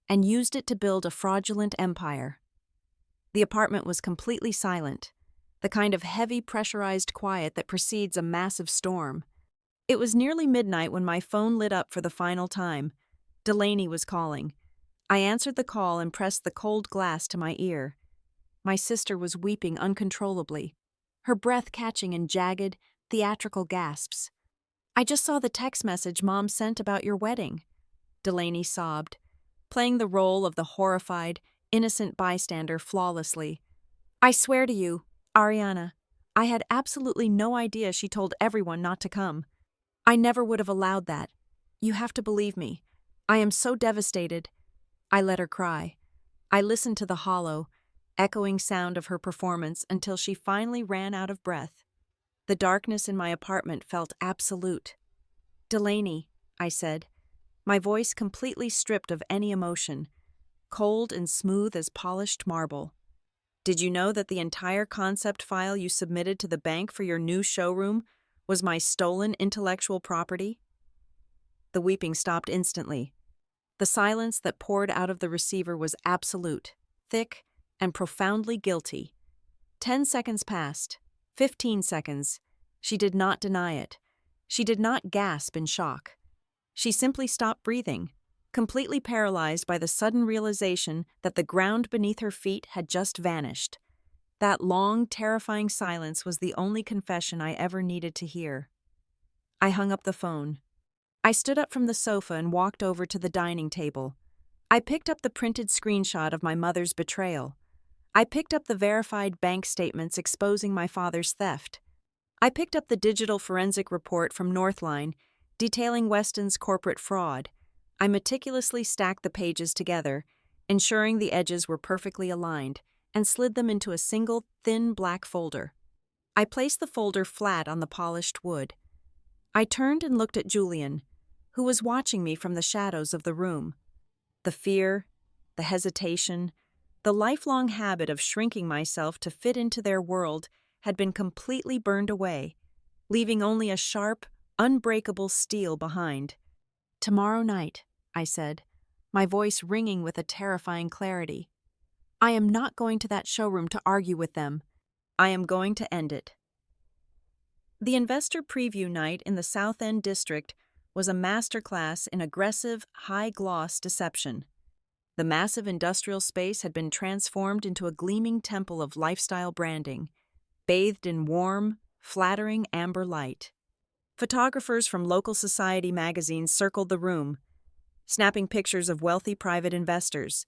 and used it to build a fraudulent empire. The apartment was completely silent, the kind of heavy pressurized quiet that precedes a massive storm. It was nearly midnight when my phone lit up for the final time. Delaney was calling. I answered the call and pressed the cold glass to my ear. My sister was weeping uncontrollably, her breath catching in jagged, theatrical gasps. "I just saw the text message Mom sent about your wedding," Delaney sobbed, playing the role of the horrified, innocent bystander flawlessly. "I swear to you, Ariana, I had absolutely no idea she told everyone not to come. I never would have allowed that. You have to believe me. I am so devastated." I let her cry. I listened to the hollow, echoing sound of her performance until she finally ran out of breath. The darkness in my apartment felt absolute. "Delaney," I said, my voice completely stripped of any emotion, cold and smooth as polished marble. "Did you know that the entire concept file you submitted to the bank for your new showroom was my stolen intellectual property?" The weeping stopped instantly. The silence that poured out of the receiver was absolute, thick, and profoundly guilty. 10 seconds passed. 15 seconds. She did not deny it. She did not gasp in shock. She simply stopped breathing, completely paralyzed by the sudden realization that the ground beneath her feet had just vanished. That long, terrifying silence was the only confession I ever needed to hear. I hung up the phone. I stood up from the sofa and walked over to the dining table. I picked up the printed screenshot of my mother's betrayal. I picked up the verified bank statements exposing my father's theft. I picked up the digital forensic report from Northline detailing Weston's corporate fraud. I meticulously stacked the pages together, ensuring the edges were perfectly aligned, and slid them into a single, thin black folder. I placed the folder flat on the polished wood. I turned and looked at Julian, who was watching me from the shadows of the room. The fear, the hesitation, the lifelong habit of shrinking myself to fit into their world had been completely burned away, leaving only a sharp, unbreakable steel behind. "Tomorrow night," I said, my voice ringing with a terrifying clarity. "I am not going to that showroom to argue with them. I am going to end it." The investor preview night in the South End district was a masterclass in aggressive, high-gloss deception. The massive industrial space had been transformed into a gleaming temple of lifestyle branding, bathed in warm, flattering amber light. Photographers from local society magazines circled the room, snapping pictures of wealthy private investors,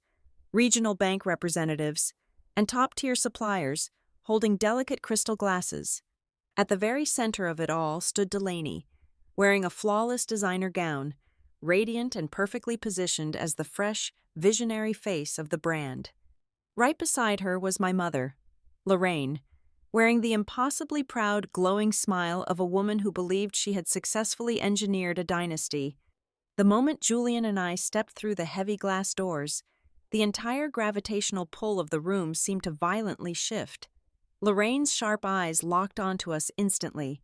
regional bank representatives, and top-tier suppliers holding delicate crystal glasses. At the very center of it all stood Delaney, wearing a flawless designer gown, radiant and perfectly positioned as the fresh, visionary face of the brand. Right beside her was my mother, Lorraine, wearing the impossibly proud, glowing smile of a woman who believed she had successfully engineered a dynasty. The moment Julian and I stepped through the heavy glass doors, the entire gravitational pull of the room seemed to violently shift. Lorraine's sharp eyes locked onto us instantly.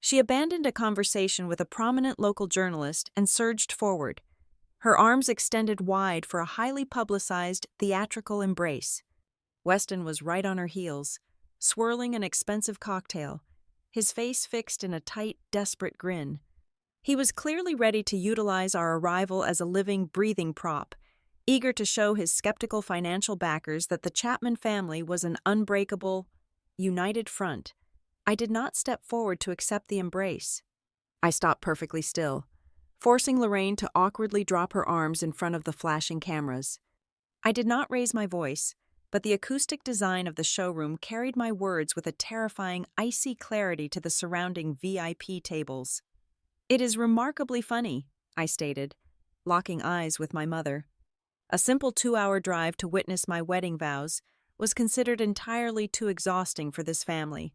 She abandoned a conversation with a prominent local journalist and surged forward, her arms extended wide for a highly publicized, theatrical embrace. Weston was right on her heels, swirling an expensive cocktail, his face fixed in a tight, desperate grin. He was clearly ready to utilize our arrival as a living, breathing prop, eager to show his skeptical financial backers that the Chapman family was an unbreakable, united front. I did not step forward to accept the embrace. I stopped perfectly still, forcing Lorraine to awkwardly drop her arms in front of the flashing cameras. I did not raise my voice, but the acoustic design of the showroom carried my words with a terrifying, icy clarity to the surrounding VIP tables. "It is remarkably funny," I stated, locking eyes with my mother. A simple 2-hour drive to witness my wedding vows was considered entirely too exhausting for this family.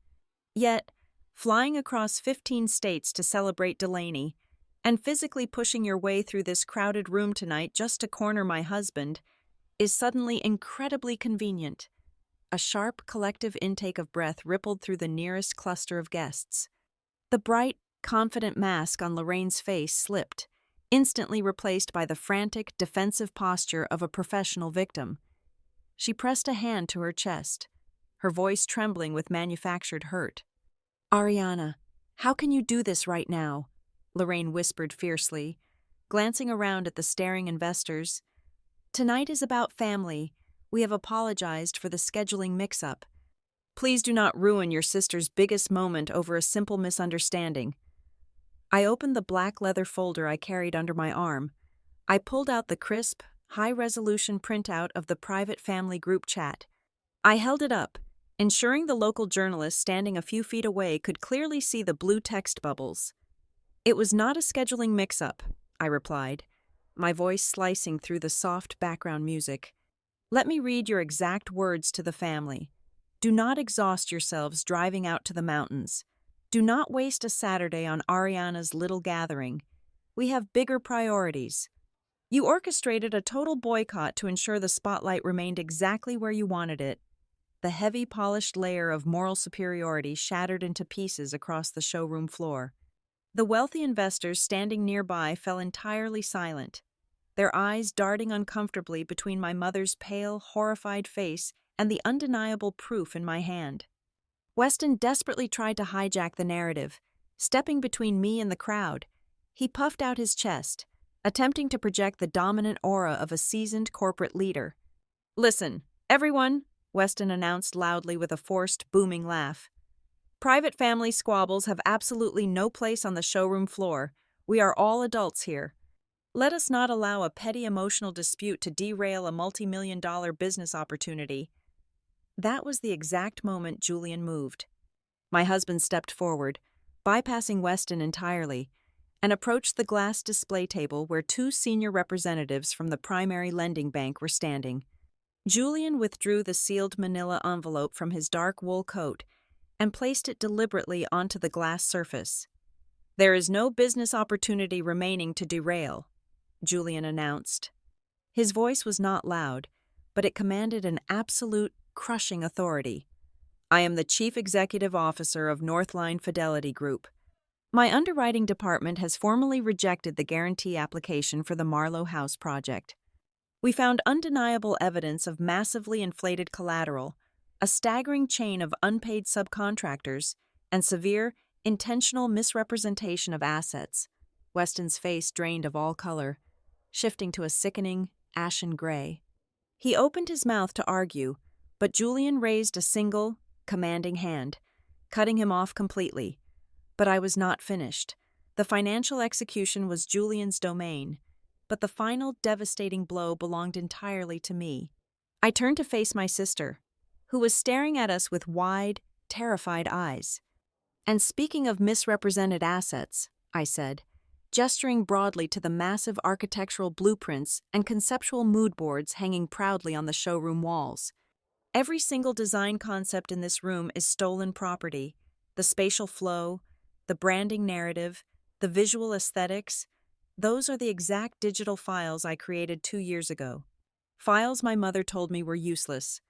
Yet, flying across 15 states to celebrate Delaney, and physically pushing your way through this crowded room tonight just to corner my husband, is suddenly incredibly convenient. A sharp, collective intake of breath rippled through the nearest cluster of guests. The bright, confident mask on Lorraine's face slipped, instantly replaced by the frantic, defensive posture of a professional victim. She pressed a hand to her chest, her voice trembling with manufactured hurt. "Ariana, how can you do this right now?" Lorraine whispered fiercely, glancing around at the staring investors. "Tonight is about family. We have apologized for the scheduling mix-up. Please do not ruin your sister's biggest moment over a simple misunderstanding." I opened the black leather folder I carried under my arm. I pulled out the crisp, high-resolution printout of the private family group chat. I held it up, ensuring the local journalist standing a few feet away could clearly see the blue text bubbles. "It was not a scheduling mix-up," I replied, my voice slicing through the soft background music. "Let me read your exact words to the family. Do not exhaust yourselves driving out to the mountains. Do not waste a Saturday on Ariana's little gathering. We have bigger priorities. You orchestrated a total boycott to ensure the spotlight remained exactly where you wanted it." The heavy, polished layer of moral superiority shattered into pieces across the showroom floor. The wealthy investors standing nearby fell entirely silent, their eyes darting uncomfortably between my mother's pale, horrified face and the undeniable proof in my hand. Weston desperately tried to hijack the narrative, stepping between me and the crowd. He puffed out his chest, attempting to project the dominant aura of a seasoned corporate leader. "Listen, everyone," Weston announced loudly with a forced, booming laugh. "Private family squabbles have absolutely no place on the showroom floor. We are all adults here. Let us not allow a petty emotional dispute to derail a multi-million-dollar business opportunity." That was the exact moment Julian moved. My husband stepped forward, bypassing Weston entirely, and approached the glass display table where 2 senior representatives from the primary lending bank were standing. Julian withdrew the sealed manila envelope from his dark wool coat and placed it deliberately onto the glass surface. "There is no business opportunity remaining to derail," Julian announced. His voice was not loud, but it commanded an absolute, crushing authority. "I am the Chief Executive Officer of Northline Fidelity Group. My underwriting department has formally rejected the guarantee application for the Marlowe House project. We found undeniable evidence of massively inflated collateral, a staggering chain of unpaid subcontractors, and severe, intentional misrepresentation of assets. Weston's face drained of all color, shifting to a sickening, ashen gray. He opened his mouth to argue, but Julian raised a single, commanding hand, cutting him off completely. But I was not finished. The financial execution was Julian's domain, but the final devastating blow belonged entirely to me. I turned to face my sister, who was staring at us with wide, terrified eyes. "And speaking of misrepresented assets," I said, gesturing broadly to the massive architectural blueprints and conceptual mood boards hanging proudly on the showroom walls. "Every single design concept in this room is stolen property. The spatial flow, the branding narrative, the visual aesthetics, those are the exact digital files I created 2 years ago. Files my mother told me were useless,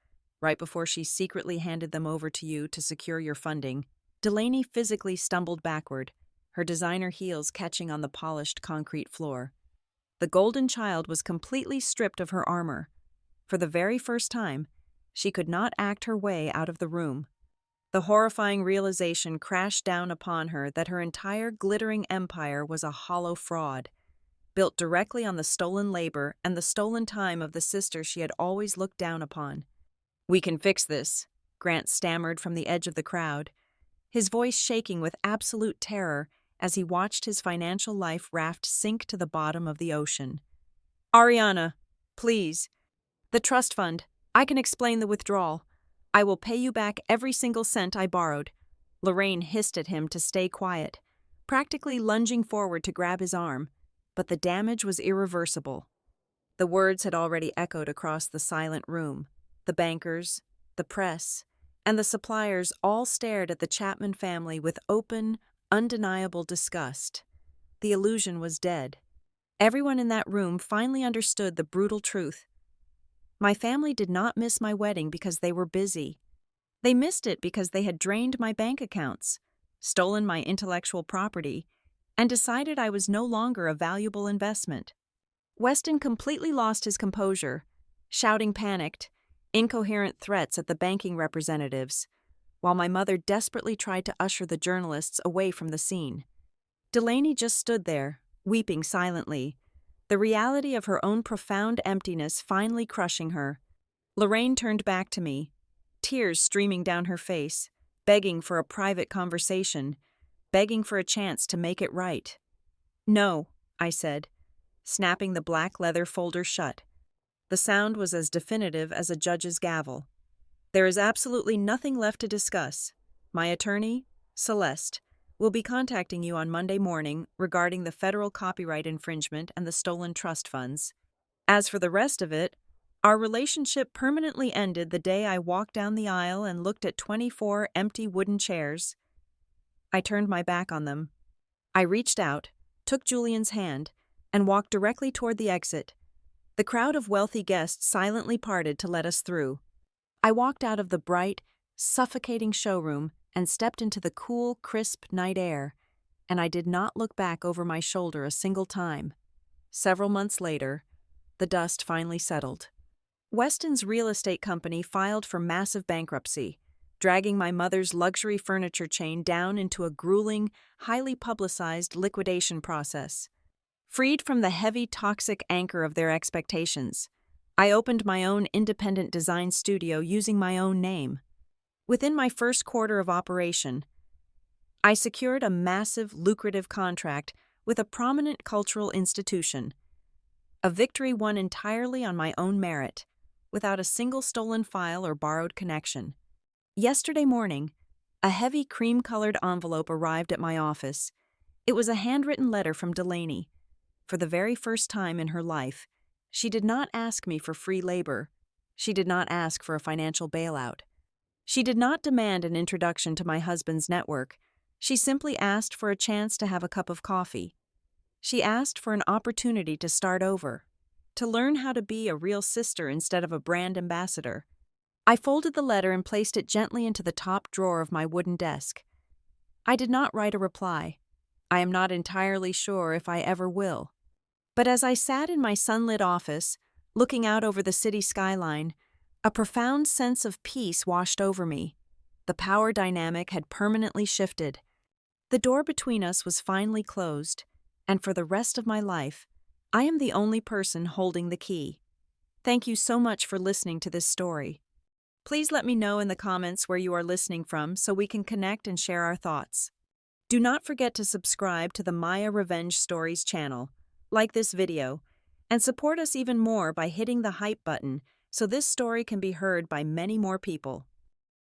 right before she secretly handed them over to you to secure your funding." Delaney physically stumbled backward, her designer heels catching on the polished concrete floor. The golden child was completely stripped of her armor. For the very first time, she could not act her way out of the room. The horrifying realization crashed down upon her that her entire glittering empire was a hollow fraud, built directly on the stolen labor and the stolen time of the sister she had always looked down upon. "We can fix this," Grant stammered from the edge of the crowd, his voice shaking with absolute terror as he watched his financial life raft sink to the bottom of the ocean. "Ariana, please. The trust fund. I can explain the withdrawal. I will pay you back every single cent I borrowed." Lorraine hissed at him to stay quiet, practically lunging forward to grab his arm, but the damage was irreversible. The words had already echoed across the silent room. The bankers, the press, and the suppliers all stared at the Chapman family with open, undeniable disgust. The illusion was dead. Everyone in that room finally understood the brutal truth. My family did not miss my wedding because they were busy. They missed it because they had drained my bank accounts, stolen my intellectual property, and decided I was no longer a valuable investment. Weston completely lost his composure, shouting panicked, incoherent threats at the banking representatives, while my mother desperately tried to usher the journalists away from the scene. Delaney just stood there, weeping silently, the reality of her own profound emptiness finally crushing her. Lorraine turned back to me, tears streaming down her face, begging for a private conversation, begging for a chance to make it right. "No," I said, snapping the black leather folder shut. The sound was as definitive as a judge's gavel. "There is absolutely nothing left to discuss. My attorney, Celeste, will be contacting you on Monday morning regarding the federal copyright infringement and the stolen trust funds. As for the rest of it, our relationship permanently ended the day I walked down the aisle and looked at 24 empty wooden chairs." I turned my back on them. I reached out, took Julian's hand, and walked directly toward the exit. The crowd of wealthy guests silently parted to let us through. I walked out of the bright, suffocating showroom and stepped into the cool, crisp night air, and I did not look back over my shoulder a single time. Several months later, the dust finally settled. Weston's real estate company filed for massive bankruptcy, dragging my mother's luxury furniture chain down into a grueling, highly publicized liquidation process. Freed from the heavy, toxic anchor of their expectations, I opened my own independent design studio using my own name. Within my first quarter of operation, I secured a massive, lucrative contract with a prominent cultural institution, a victory won entirely on my own merit, without a single stolen file or borrowed connection. Yesterday morning, a heavy cream-colored envelope arrived at my office. It was a handwritten letter from Delaney. For the very first time in her life, she did not ask me for free labor. She did not ask for a financial bailout. She did not demand an introduction to my husband's network. She simply asked for a chance to have a cup of coffee. She asked for an opportunity to start over, to learn how to be a real sister instead of a brand ambassador. I folded the letter and placed it gently into the top drawer of my wooden desk. I did not write a reply. I am not entirely sure if I ever will. But as I sat in my sunlit office, looking out over the city skyline, a profound sense of peace washed over me. The power dynamic had permanently shifted. The door between us was finally closed, and for the rest of my life, I am the only person holding the key. Thank you so much for listening to this story. Please let me know in the comments where you are listening from so we can connect and share our thoughts. Do not forget to subscribe to the Maya Revenge Stories channel, like this video, and support us even more by hitting the hype button so this story can be heard by many more people.